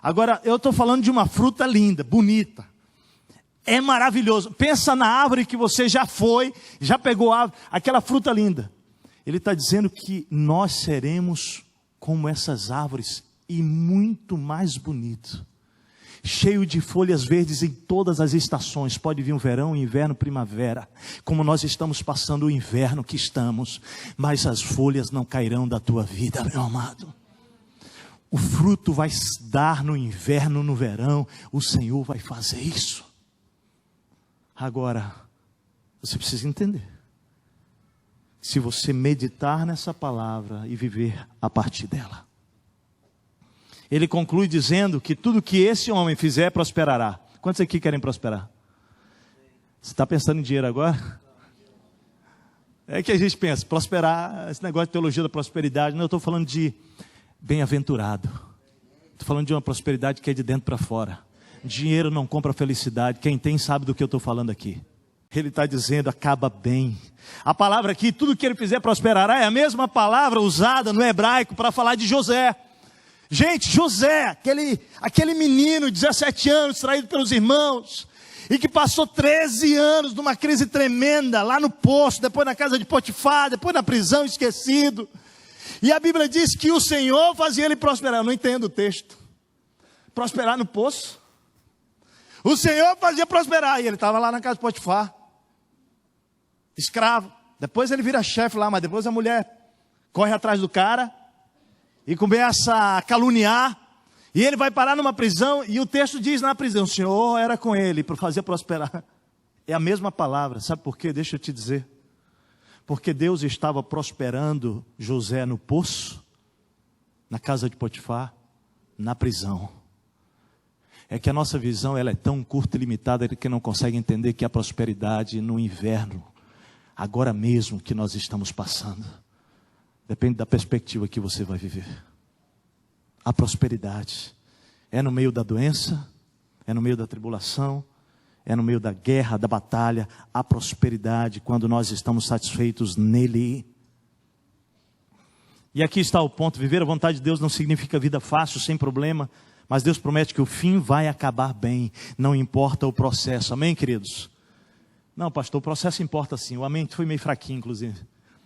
Agora, eu estou falando de uma fruta linda, bonita. É maravilhoso. Pensa na árvore que você já foi, já pegou aquela fruta linda. Ele está dizendo que nós seremos como essas árvores e muito mais bonito. Cheio de folhas verdes em todas as estações. Pode vir um verão, inverno, primavera. Como nós estamos passando o inverno que estamos. Mas as folhas não cairão da tua vida, meu amado. O fruto vai dar no inverno, no verão. O Senhor vai fazer isso. Agora, você precisa entender. Se você meditar nessa palavra e viver a partir dela. Ele conclui dizendo que tudo que esse homem fizer prosperará. Quantos aqui querem prosperar? Você está pensando em dinheiro agora? É que a gente pensa, prosperar, esse negócio de teologia da prosperidade, não, eu estou falando de bem-aventurado. Estou falando de uma prosperidade que é de dentro para fora. Dinheiro não compra felicidade, quem tem sabe do que eu estou falando aqui. Ele está dizendo, acaba bem. A palavra aqui, tudo que ele fizer prosperará, é a mesma palavra usada no hebraico para falar de José. Gente, José, aquele menino de 17 anos, traído pelos irmãos, e que passou 13 anos numa crise tremenda, lá no poço, depois na casa de Potifar, depois na prisão, esquecido. E a Bíblia diz que o Senhor fazia ele prosperar. Eu não entendo o texto. Prosperar no poço? O Senhor fazia prosperar, e ele estava lá na casa de Potifar, escravo. Depois ele vira chefe lá, mas depois a mulher corre atrás do cara, e começa a caluniar, e ele vai parar numa prisão, e o texto diz na prisão, o Senhor era com ele, para fazer prosperar. É a mesma palavra, sabe por quê? Deixa eu te dizer. Porque Deus estava prosperando José no poço, na casa de Potifar, na prisão. É que a nossa visão ela é tão curta e limitada, que não consegue entender que a prosperidade no inverno, agora mesmo que nós estamos passando, depende da perspectiva que você vai viver. A prosperidade é no meio da doença, é no meio da tribulação, é no meio da guerra, da batalha. A prosperidade quando nós estamos satisfeitos nele. E aqui está o ponto, viver a vontade de Deus não significa vida fácil, sem problema, mas Deus promete que o fim vai acabar bem, não importa o processo, amém, queridos? Não, pastor, o processo importa sim, o amém foi meio fraquinho, inclusive.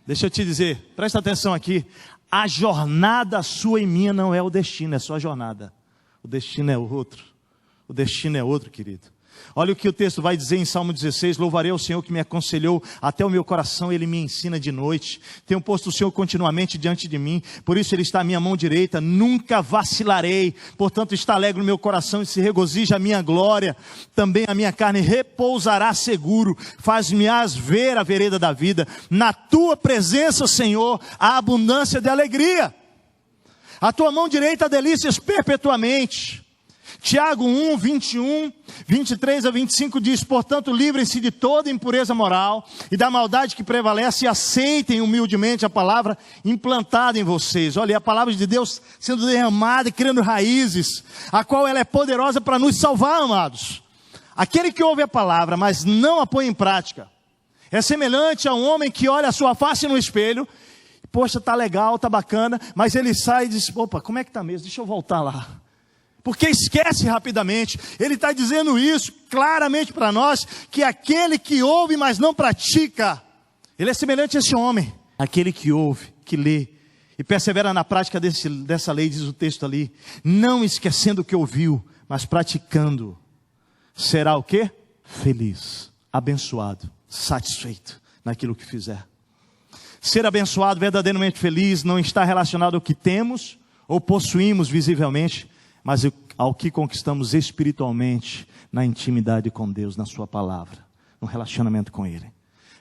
Deixa eu te dizer, presta atenção aqui, a jornada sua e minha não é o destino, é só a jornada. O destino é outro, querido. Olha o que o texto vai dizer em Salmo 16, louvarei ao Senhor que me aconselhou, até o meu coração ele me ensina de noite, tenho posto o Senhor continuamente diante de mim, por isso ele está à minha mão direita, nunca vacilarei, portanto está alegre o meu coração e se regozija a minha glória, também a minha carne repousará seguro, faz-me-ás ver a vereda da vida, na tua presença, Senhor, há abundância de alegria, a tua mão direita há delícias perpetuamente. Tiago 1, 21, 23 a 25 diz, portanto livrem-se de toda impureza moral e da maldade que prevalece e aceitem humildemente a palavra implantada em vocês. Olha, a palavra de Deus sendo derramada e criando raízes, a qual ela é poderosa para nos salvar, amados. Aquele que ouve a palavra, mas não a põe em prática, é semelhante a um homem que olha a sua face no espelho, poxa, tá legal, tá bacana, mas ele sai e diz, opa, como é que tá mesmo? Deixa eu voltar lá. Porque esquece rapidamente. Ele está dizendo isso claramente para nós, que aquele que ouve, mas não pratica, ele é semelhante a esse homem. Aquele que ouve, que lê, e persevera na prática dessa lei, diz o texto ali, não esquecendo o que ouviu, mas praticando, será o quê? Feliz, abençoado, satisfeito naquilo que fizer. Ser abençoado, verdadeiramente feliz, não está relacionado ao que temos ou possuímos visivelmente, mas ao que conquistamos espiritualmente, na intimidade com Deus, na sua palavra, no relacionamento com Ele.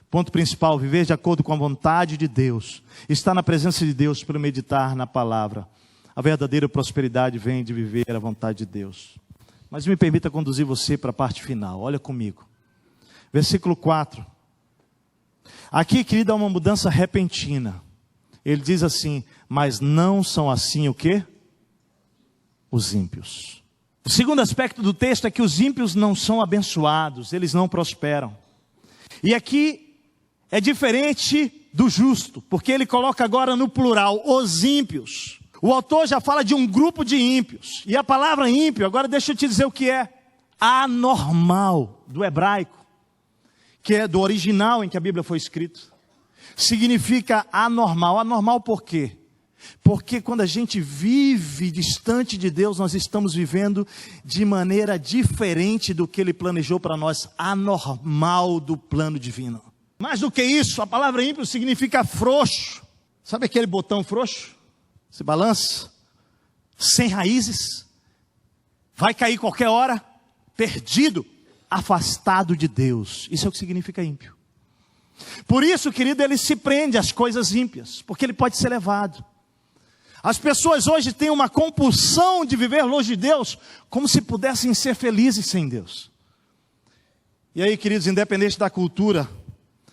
Ponto principal: viver de acordo com a vontade de Deus. Estar na presença de Deus pelo meditar na palavra. A verdadeira prosperidade vem de viver a vontade de Deus. Mas me permita conduzir você para a parte final. Olha comigo. Versículo 4. Aqui, querido, há uma mudança repentina. Ele diz assim: mas não são assim o quê? Os ímpios. O segundo aspecto do texto é que os ímpios não são abençoados, eles não prosperam. E aqui é diferente do justo, porque ele coloca agora no plural, os ímpios. O autor já fala de um grupo de ímpios. E a palavra ímpio, agora deixa eu te dizer o que é. Anormal, do hebraico, que é do original em que a Bíblia foi escrita. Significa anormal. Anormal por quê? Porque quando a gente vive distante de Deus, nós estamos vivendo de maneira diferente do que Ele planejou para nós. Anormal do plano divino. Mais do que isso, a palavra ímpio significa frouxo. Sabe aquele botão frouxo? Se balança, sem raízes, vai cair qualquer hora, perdido, afastado de Deus. Isso é o que significa ímpio. Por isso, querido, ele se prende às coisas ímpias, porque ele pode ser levado. As pessoas hoje têm uma compulsão de viver longe de Deus, como se pudessem ser felizes sem Deus. E aí, queridos, independente da cultura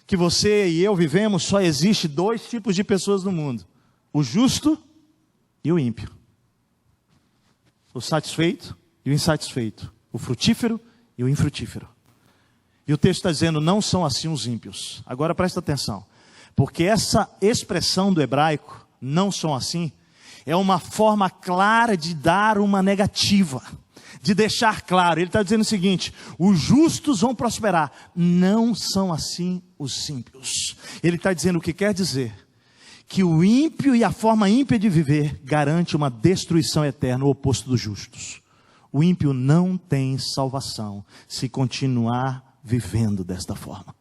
que você e eu vivemos, só existe dois tipos de pessoas no mundo: o justo e o ímpio. O satisfeito e o insatisfeito. O frutífero e o infrutífero. E o texto está dizendo: não são assim os ímpios. Agora presta atenção, porque essa expressão do hebraico, não são assim, é uma forma clara de dar uma negativa, de deixar claro. Ele está dizendo o seguinte: os justos vão prosperar, não são assim os ímpios. Ele está dizendo o que quer dizer: que o ímpio e a forma ímpia de viver garante uma destruição eterna, o oposto dos justos. O ímpio não tem salvação se continuar vivendo desta forma.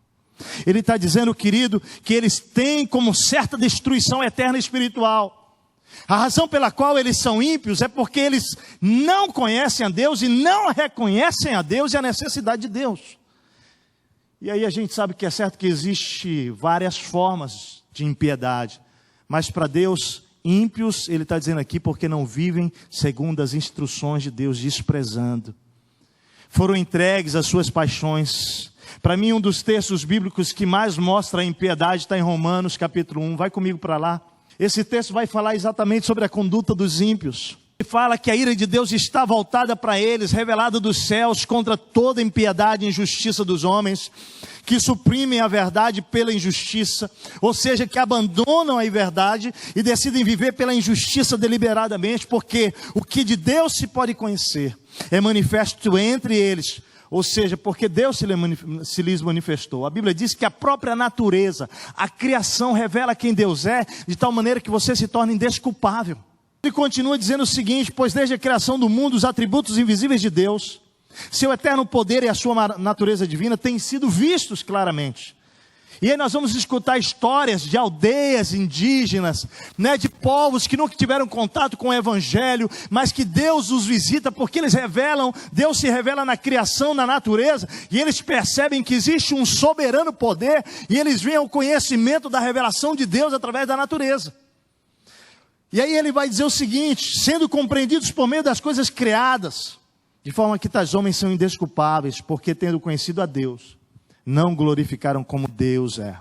Ele está dizendo, querido, que eles têm como certa destruição eterna espiritual. A razão pela qual eles são ímpios é porque eles não conhecem a Deus e não reconhecem a Deus e a necessidade de Deus. E aí a gente sabe que é certo que existe várias formas de impiedade. Mas para Deus, ímpios, ele está dizendo aqui, porque não vivem segundo as instruções de Deus, desprezando. Foram entregues às suas paixões. Para mim, um dos textos bíblicos que mais mostra a impiedade está em Romanos capítulo 1. Vai comigo para lá. Esse texto vai falar exatamente sobre a conduta dos ímpios. Ele fala que a ira de Deus está voltada para eles, revelada dos céus, contra toda impiedade e injustiça dos homens, que suprimem a verdade pela injustiça, ou seja, que abandonam a verdade e decidem viver pela injustiça deliberadamente, porque o que de Deus se pode conhecer é manifesto entre eles, ou seja, porque Deus se lhes manifestou. A Bíblia diz que a própria natureza, a criação revela quem Deus é, de tal maneira que você se torna indesculpável. Ele continua dizendo o seguinte: pois desde a criação do mundo, os atributos invisíveis de Deus, seu eterno poder e a sua natureza divina têm sido vistos claramente. E aí nós vamos escutar histórias de aldeias indígenas, de povos que nunca tiveram contato com o Evangelho, mas que Deus os visita porque eles revelam, Deus se revela na criação, na natureza, e eles percebem que existe um soberano poder, e eles veem o conhecimento da revelação de Deus através da natureza. E aí ele vai dizer o seguinte: sendo compreendidos por meio das coisas criadas, de forma que tais homens são indesculpáveis, porque tendo conhecido a Deus, não glorificaram como Deus é,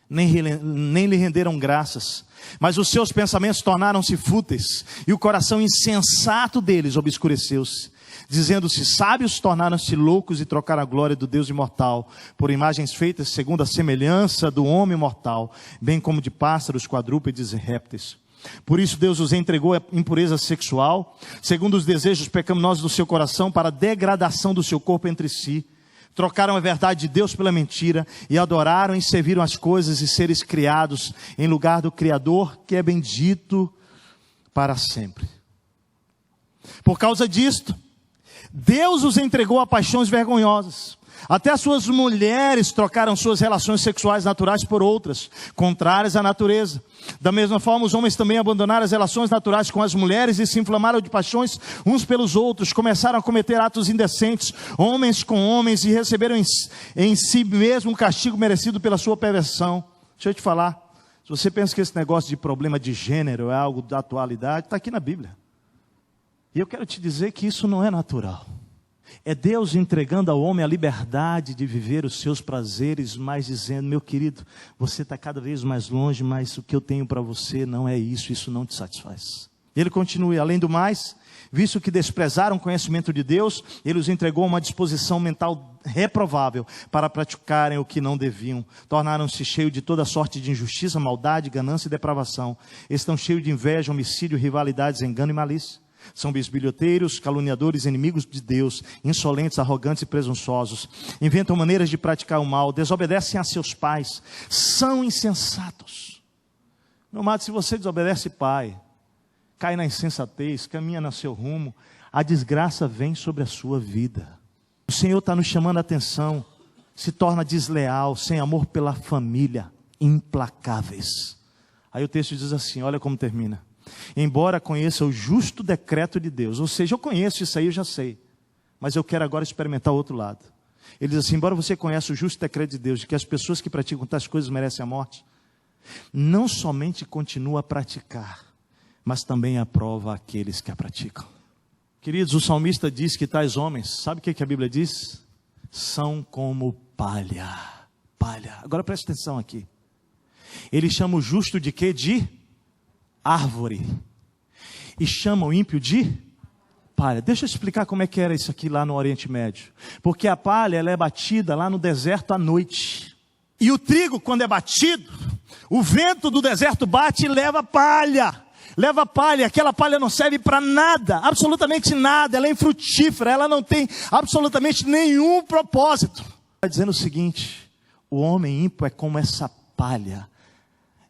nem lhe renderam graças, mas os seus pensamentos tornaram-se fúteis, e o coração insensato deles obscureceu-se. Dizendo-se sábios, tornaram-se loucos e trocaram a glória do Deus imortal por imagens feitas segundo a semelhança do homem mortal, bem como de pássaros, quadrúpedes e répteis. Por isso Deus os entregou à impureza sexual, segundo os desejos pecaminosos do seu coração, para a degradação do seu corpo entre si. Trocaram a verdade de Deus pela mentira e adoraram e serviram as coisas e seres criados em lugar do Criador, que é bendito para sempre. Por causa disto, Deus os entregou a paixões vergonhosas. Até as suas mulheres trocaram suas relações sexuais naturais por outras, contrárias à natureza. Da mesma forma, os homens também abandonaram as relações naturais com as mulheres e se inflamaram de paixões uns pelos outros. Começaram a cometer atos indecentes, homens com homens, e receberam em si mesmo o castigo merecido pela sua perversão. Deixa eu te falar, se você pensa que esse negócio de problema de gênero é algo da atualidade, está aqui na Bíblia. E eu quero te dizer que isso não é natural. É Deus entregando ao homem a liberdade de viver os seus prazeres, mas dizendo: meu querido, você está cada vez mais longe, mas o que eu tenho para você não é isso não te satisfaz. Ele continua: além do mais, visto que desprezaram o conhecimento de Deus, Ele os entregou a uma disposição mental reprovável para praticarem o que não deviam. Tornaram-se cheios de toda sorte de injustiça, maldade, ganância e depravação. Estão cheios de inveja, homicídio, rivalidades, engano e malícia. São bisbilhoteiros, caluniadores, inimigos de Deus, insolentes, arrogantes e presunçosos. Inventam maneiras de praticar o mal, desobedecem a seus pais, são insensatos. Meu amado, se você desobedece pai, cai na insensatez, caminha no seu rumo, a desgraça vem sobre a sua vida. O Senhor está nos chamando a atenção. Se torna desleal, sem amor pela família, implacáveis. Aí o texto diz assim, olha como termina: embora conheça o justo decreto de Deus. Ou seja, eu conheço isso aí, eu já sei, mas eu quero agora experimentar o outro lado. Ele diz assim: embora você conheça o justo decreto de Deus, de que as pessoas que praticam tais coisas merecem a morte, não somente continua a praticar, mas também aprova aqueles que a praticam. Queridos, o salmista diz que tais homens, sabe o que a Bíblia diz? São como palha. Palha. Agora preste atenção aqui. Ele chama o justo de quê? De árvore. E chama o ímpio de palha. Deixa eu explicar como é que era isso aqui lá no Oriente Médio. Porque a palha, ela é batida lá no deserto à noite. E o trigo, quando é batido, o vento do deserto bate e leva palha. Leva palha, aquela palha não serve para nada, absolutamente nada, ela é infrutífera, ela não tem absolutamente nenhum propósito. Está dizendo o seguinte: o homem ímpio é como essa palha.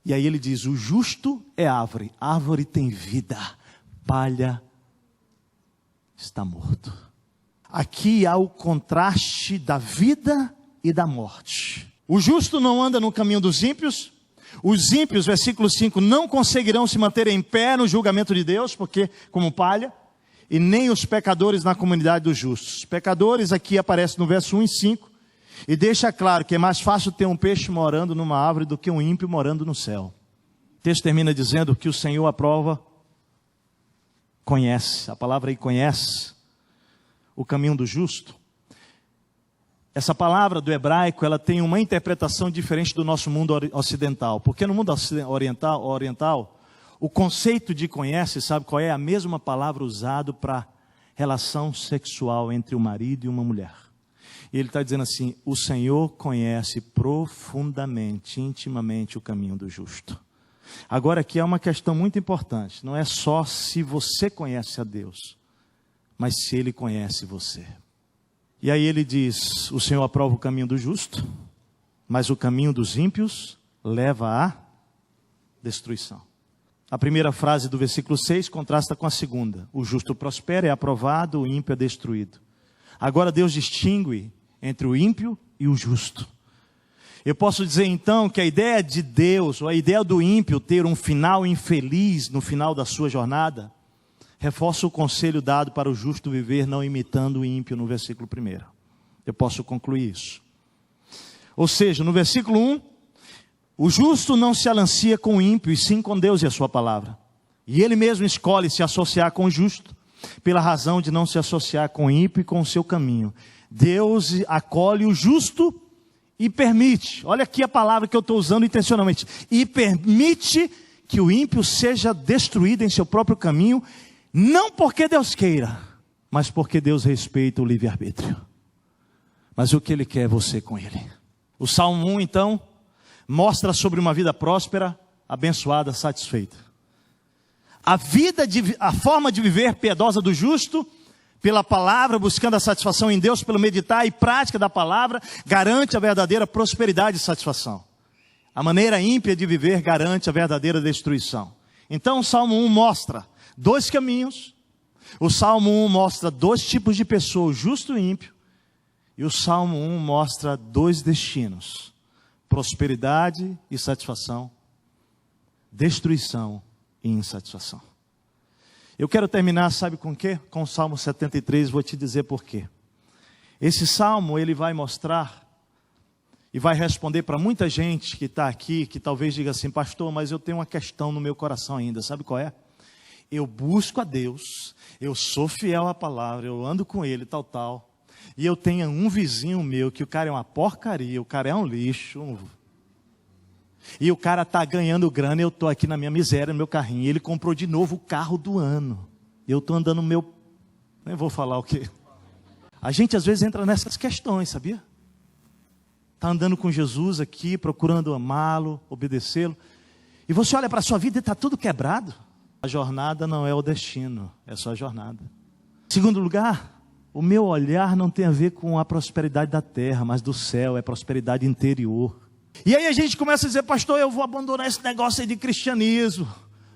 E aí ele diz: o justo é árvore, árvore tem vida, palha está morto. Aqui há o contraste da vida e da morte. O justo não anda no caminho dos ímpios. Os ímpios, versículo 5, não conseguirão se manter em pé no julgamento de Deus, porque como palha, e nem os pecadores na comunidade dos justos. Pecadores aqui aparece no verso 1 e 5, e deixa claro que é mais fácil ter um peixe morando numa árvore do que um ímpio morando no céu. O texto termina dizendo que o Senhor aprova, conhece, a palavra aí conhece, o caminho do justo. Essa palavra do hebraico, ela tem uma interpretação diferente do nosso mundo ocidental. Porque no mundo oriental, o conceito de conhece, sabe qual é? A mesma palavra usada para relação sexual entre um marido e uma mulher. E ele está dizendo assim: o Senhor conhece profundamente, intimamente o caminho do justo. Agora aqui é uma questão muito importante. Não é só se você conhece a Deus, mas se Ele conhece você. E aí ele diz: o Senhor aprova o caminho do justo, mas o caminho dos ímpios leva à destruição. A primeira frase do versículo 6 contrasta com a segunda. O justo prospera, é aprovado, o ímpio é destruído. Agora Deus distingue entre o ímpio e o justo. Eu posso dizer então que a ideia de Deus, ou a ideia do ímpio ter um final infeliz no final da sua jornada, reforça o conselho dado para o justo viver não imitando o ímpio no versículo 1. Eu posso concluir isso. Ou seja, no versículo 1, o justo não se alancia com o ímpio, e sim com Deus e a sua palavra. E ele mesmo escolhe se associar com o justo, pela razão de não se associar com o ímpio e com o seu caminho. Deus acolhe o justo e permite, olha aqui a palavra que eu estou usando intencionalmente, e permite que o ímpio seja destruído em seu próprio caminho, não porque Deus queira, mas porque Deus respeita o livre-arbítrio. Mas o que Ele quer é você com Ele. O Salmo 1, então, mostra sobre uma vida próspera, abençoada, satisfeita. A forma de viver piedosa do justo, pela palavra, buscando a satisfação em Deus, pelo meditar e prática da palavra, garante a verdadeira prosperidade e satisfação. A maneira ímpia de viver garante a verdadeira destruição. Então o Salmo 1 mostra 2 caminhos. O Salmo 1 mostra 2 tipos de pessoas, o justo e o ímpio. E o Salmo 1 mostra dois destinos: prosperidade e satisfação, destruição e insatisfação. Eu quero terminar, sabe com o quê? Com o Salmo 73, vou te dizer por quê. Esse Salmo, ele vai mostrar e vai responder para muita gente que está aqui, que talvez diga assim: pastor, mas eu tenho uma questão no meu coração ainda, sabe qual é? Eu busco a Deus, eu sou fiel à palavra, eu ando com Ele, tal, e eu tenho um vizinho meu, que o cara é uma porcaria, o cara é um lixo, e o cara está ganhando grana, eu estou aqui na minha miséria, no meu carrinho, e ele comprou de novo o carro do ano, eu estou andando no meu, nem vou falar o quê. A gente às vezes entra nessas questões, sabia? Está andando com Jesus aqui, procurando amá-lo, obedecê-lo, e você olha para a sua vida e está tudo quebrado. A jornada não é o destino, é só a jornada. Segundo lugar, o meu olhar não tem a ver com a prosperidade da terra, mas do céu, é prosperidade interior. E aí a gente começa a dizer: pastor, eu vou abandonar esse negócio aí de cristianismo,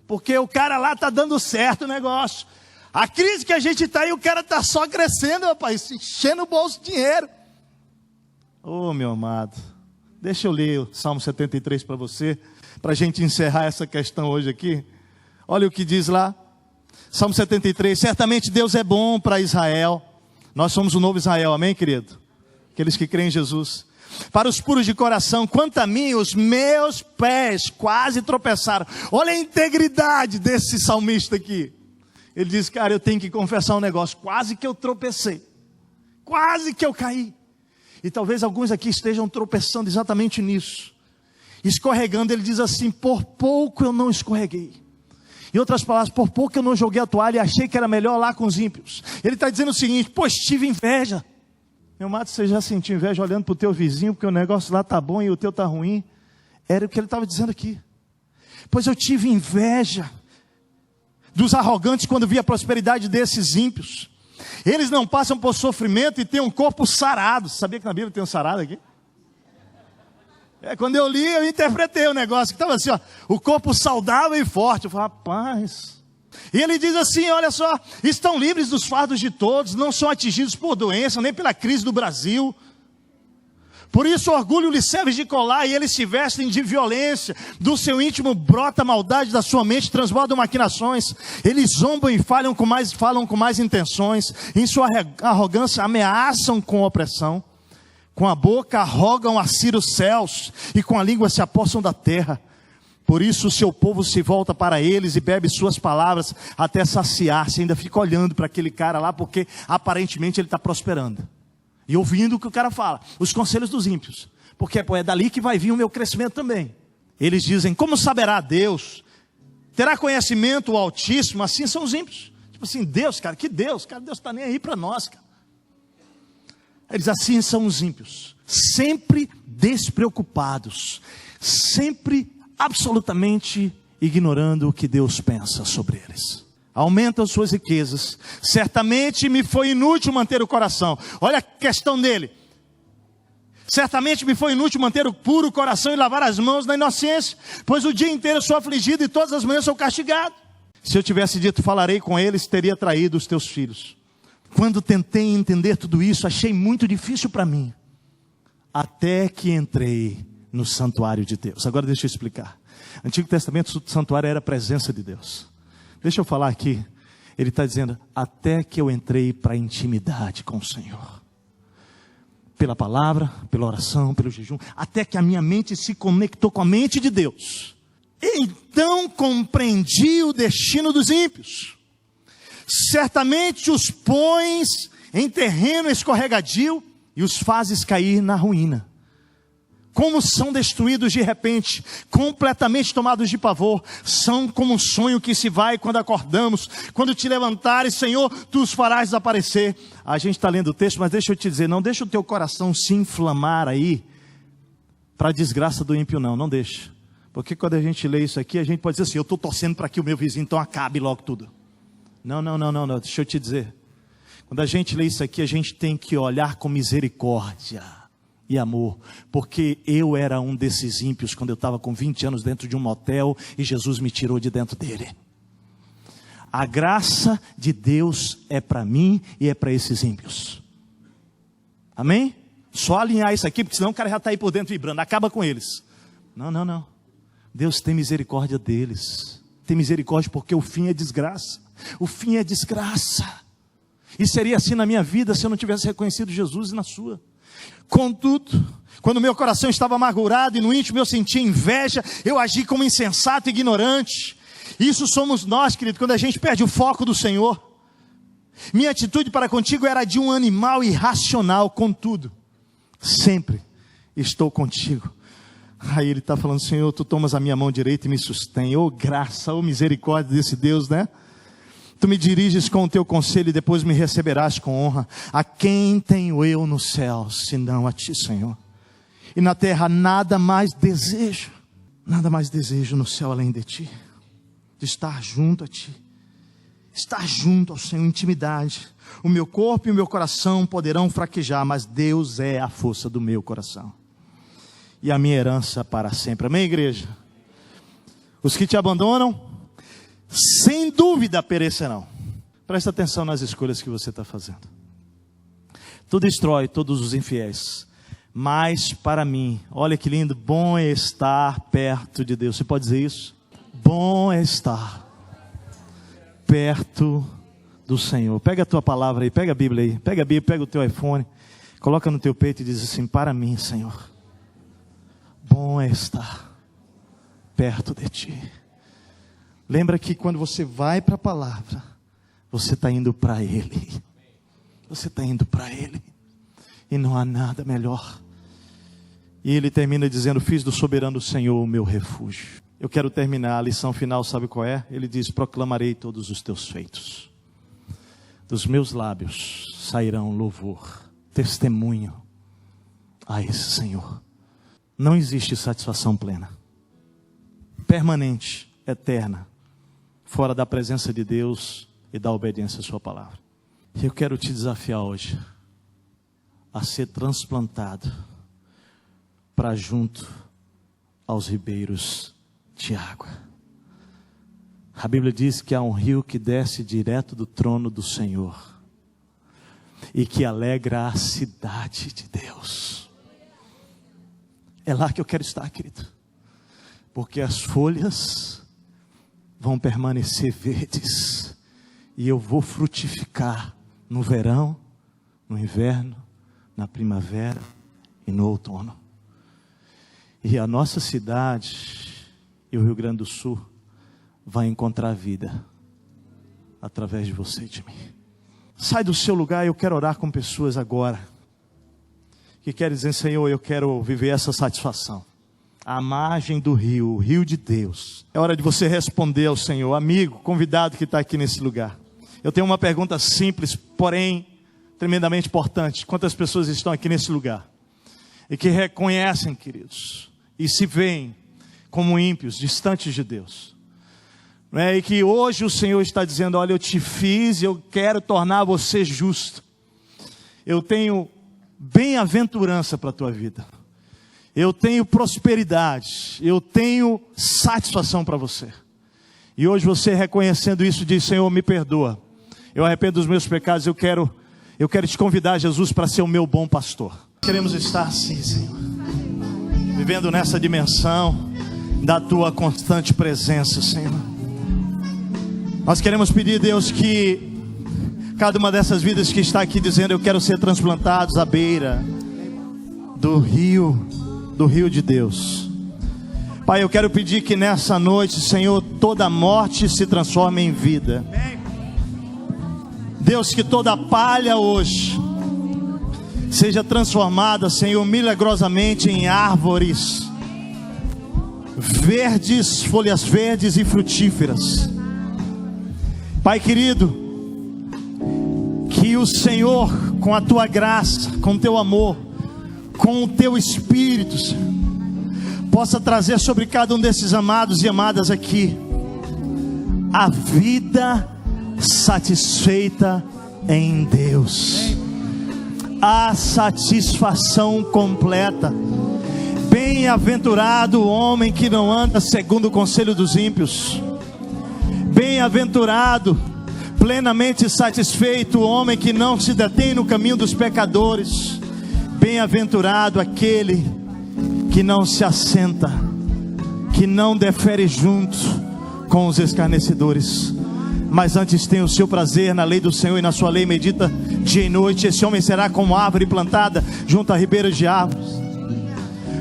porque o cara lá está dando certo o negócio. A crise que a gente está aí, o cara está só crescendo, rapaz, enchendo o bolso de dinheiro. Ô, meu amado, deixa eu ler o Salmo 73 para você, para a gente encerrar essa questão hoje aqui. Olha o que diz lá, Salmo 73, certamente Deus é bom para Israel. Nós somos o novo Israel, amém, querido? Aqueles que creem em Jesus. Para os puros de coração, quanto a mim, os meus pés quase tropeçaram. Olha a integridade desse salmista aqui. Ele diz: cara, eu tenho que confessar um negócio, quase que eu tropecei, quase que eu caí. E talvez alguns aqui estejam tropeçando exatamente nisso, escorregando. Ele diz assim: por pouco eu não escorreguei. Em outras palavras, por pouco eu não joguei a toalha e achei que era melhor lá com os ímpios. Ele está dizendo o seguinte: pois tive inveja. Meu amado, você já sentiu inveja olhando para o teu vizinho, porque o negócio lá está bom e o teu está ruim? Era o que ele estava dizendo aqui. Pois eu tive inveja dos arrogantes quando vi a prosperidade desses ímpios. Eles não passam por sofrimento e têm um corpo sarado. Sabia que na Bíblia tem um sarado aqui? Quando eu li, eu interpretei o negócio, que estava assim, ó, o corpo saudável e forte. Eu falei: rapaz. E ele diz assim: olha só, estão livres dos fardos de todos, não são atingidos por doença, nem pela crise do Brasil. Por isso o orgulho lhes serve de colar e eles se vestem de violência. Do seu íntimo brota a maldade, da sua mente transbordam maquinações. Eles zombam e falam com mais intenções. Em sua arrogância ameaçam com opressão. Com a boca arrogam a si os céus, e com a língua se apossam da terra. Por isso o seu povo se volta para eles e bebe suas palavras até saciar-se. Ainda fica olhando para aquele cara lá, porque aparentemente ele está prosperando. E ouvindo o que o cara fala, os conselhos dos ímpios. Porque é dali que vai vir o meu crescimento também. Eles dizem: como saberá Deus? Terá conhecimento o Altíssimo? Assim são os ímpios. Tipo assim, Deus, cara, que Deus? Cara, Deus está nem aí para nós, cara. Eles: assim são os ímpios, sempre despreocupados, sempre absolutamente ignorando o que Deus pensa sobre eles. Aumentam suas riquezas, certamente me foi inútil manter o coração. Olha a questão dele: certamente me foi inútil manter o puro coração e lavar as mãos na inocência, pois o dia inteiro sou afligido e todas as manhãs sou castigado. Se eu tivesse dito: falarei com eles, teria traído os teus filhos. Quando tentei entender tudo isso, achei muito difícil para mim, até que entrei no santuário de Deus. Agora deixa eu explicar. Antigo Testamento, o santuário era a presença de Deus. Deixa eu falar aqui. Ele está dizendo: até que eu entrei para a intimidade com o Senhor. Pela palavra, pela oração, pelo jejum, até que a minha mente se conectou com a mente de Deus. Então compreendi o destino dos ímpios. Certamente os pões em terreno escorregadio e os fazes cair na ruína. Como são destruídos de repente, completamente tomados de pavor. São como um sonho que se vai quando acordamos. Quando te levantares, Senhor, tu os farás desaparecer. A gente está lendo o texto, mas deixa eu te dizer, não deixa o teu coração se inflamar aí para a desgraça do ímpio, não deixa. Porque quando a gente lê isso aqui, a gente pode dizer assim: eu estou torcendo para que o meu vizinho então acabe logo tudo. Não, deixa eu te dizer. Quando a gente lê isso aqui, a gente tem que olhar com misericórdia e amor, porque eu era um desses ímpios quando eu estava com 20 anos dentro de um motel e Jesus me tirou de dentro dele. A graça de Deus é para mim e é para esses ímpios. Amém? Só alinhar isso aqui, porque senão o cara já está aí por dentro vibrando. Acaba com eles. Não. Deus tem misericórdia deles. Tem misericórdia porque o fim é desgraça. O fim é desgraça. E seria assim na minha vida se eu não tivesse reconhecido Jesus na sua. Contudo, quando meu coração estava amargurado e no íntimo eu sentia inveja, eu agi como insensato e ignorante. Isso somos nós, querido, quando a gente perde o foco do Senhor. Minha atitude para contigo era de um animal irracional, contudo, sempre estou contigo. Aí ele está falando, Senhor, tu tomas a minha mão direita e me sustém. Oh graça, oh misericórdia desse Deus, né? Tu me diriges com o teu conselho e depois me receberás com honra. A quem tenho eu no céu, senão a ti, Senhor? E na terra nada mais desejo no céu além de ti. De estar junto a ti. Estar junto ao Senhor, intimidade. O meu corpo e o meu coração poderão fraquejar, mas Deus é a força do meu coração. E a minha herança para sempre. Amém, igreja? Os que te abandonam, sem dúvida perecerão. Presta atenção nas escolhas que você está fazendo. Tu destrói todos os infiéis. Mas para mim, olha que lindo, bom é estar perto de Deus. Você pode dizer isso? Bom é estar perto do Senhor. Pega a tua palavra aí, pega a Bíblia aí. Pega a Bíblia, pega o teu iPhone. Coloca no teu peito e diz assim, para mim, Senhor. Bom é estar perto de ti. Lembra que quando você vai para a palavra, você está indo para Ele. Você está indo para Ele. E não há nada melhor. E ele termina dizendo, fiz do soberano Senhor o meu refúgio. Eu quero terminar, a lição final sabe qual é? Ele diz, proclamarei todos os teus feitos. Dos meus lábios sairão louvor, testemunho a esse Senhor. Não existe satisfação plena, permanente, eterna, fora da presença de Deus e da obediência à sua palavra. Eu quero te desafiar hoje a ser transplantado para junto aos ribeiros de água. A Bíblia diz que há um rio que desce direto do trono do Senhor e que alegra a cidade de Deus. É lá que eu quero estar, querido, porque as folhas vão permanecer verdes e eu vou frutificar no verão, no inverno, na primavera e no outono. E a nossa cidade e o Rio Grande do Sul vai encontrar vida através de você e de mim. Sai do seu lugar, eu quero orar com pessoas agora que querem dizer, Senhor, eu quero viver essa satisfação. À margem do rio, o rio de Deus. É hora de você responder ao Senhor. Amigo, convidado que está aqui nesse lugar. Eu tenho uma pergunta simples, porém tremendamente importante. Quantas pessoas estão aqui nesse lugar e que reconhecem, queridos, e se veem como ímpios, distantes de Deus, não é? E que hoje o Senhor está dizendo, olha, eu te fiz e eu quero tornar você justo. Eu tenho bem-aventurança para a tua vida. Eu tenho prosperidade. Eu tenho satisfação para você. E hoje você reconhecendo isso diz, Senhor, me perdoa. Eu arrependo dos meus pecados. Eu quero te convidar, Jesus, para ser o meu bom pastor. Queremos estar assim, Senhor, vivendo nessa dimensão da tua constante presença, Senhor. Nós queremos pedir, Deus, que cada uma dessas vidas que está aqui dizendo, eu quero ser transplantados à beira do rio de Deus. Pai, eu quero pedir que nessa noite, Senhor, toda morte se transforme em vida. Deus, que toda palha hoje seja transformada, Senhor, milagrosamente em árvores verdes, folhas verdes e frutíferas. Pai querido, que o Senhor, com a tua graça, com o teu amor, com o teu Espírito, Senhor, possa trazer sobre cada um desses amados e amadas aqui a vida satisfeita em Deus, a satisfação completa. Bem-aventurado o homem que não anda segundo o conselho dos ímpios. Bem-aventurado, plenamente satisfeito o homem que não se detém no caminho dos pecadores Bem-aventurado aquele que não se assenta, que não defere junto com os escarnecedores, mas antes tem o seu prazer na lei do Senhor, e na sua lei medita dia e noite. Esse homem será como árvore plantada junto a ribeiros de árvores,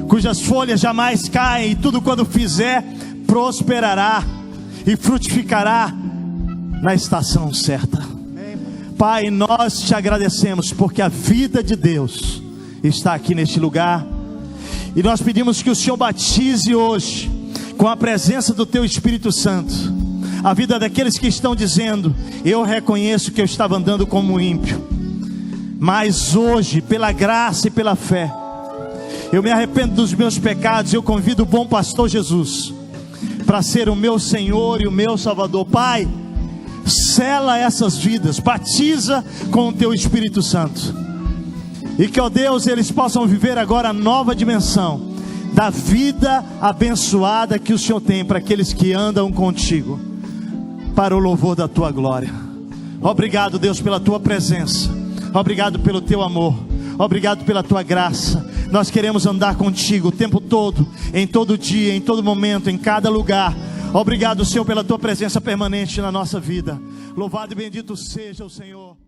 cujas folhas jamais caem, e tudo quando fizer prosperará e frutificará na estação certa. Pai, nós te agradecemos porque a vida de Deus está aqui neste lugar, e nós pedimos que o Senhor batize hoje com a presença do teu Espírito Santo a vida daqueles que estão dizendo: eu reconheço que eu estava andando como ímpio, mas hoje, pela graça e pela fé, eu me arrependo dos meus pecados. Eu convido o bom pastor Jesus para ser o meu Senhor e o meu Salvador. Pai, sela essas vidas, batiza com o teu Espírito Santo, e que, ó Deus, eles possam viver agora a nova dimensão da vida abençoada que o Senhor tem para aqueles que andam contigo, para o louvor da tua glória. Obrigado, Deus, pela tua presença, obrigado pelo teu amor, obrigado pela tua graça. Nós queremos andar contigo o tempo todo, em todo dia, em todo momento, em cada lugar. Obrigado, Senhor, pela tua presença permanente na nossa vida. Louvado e bendito seja o Senhor.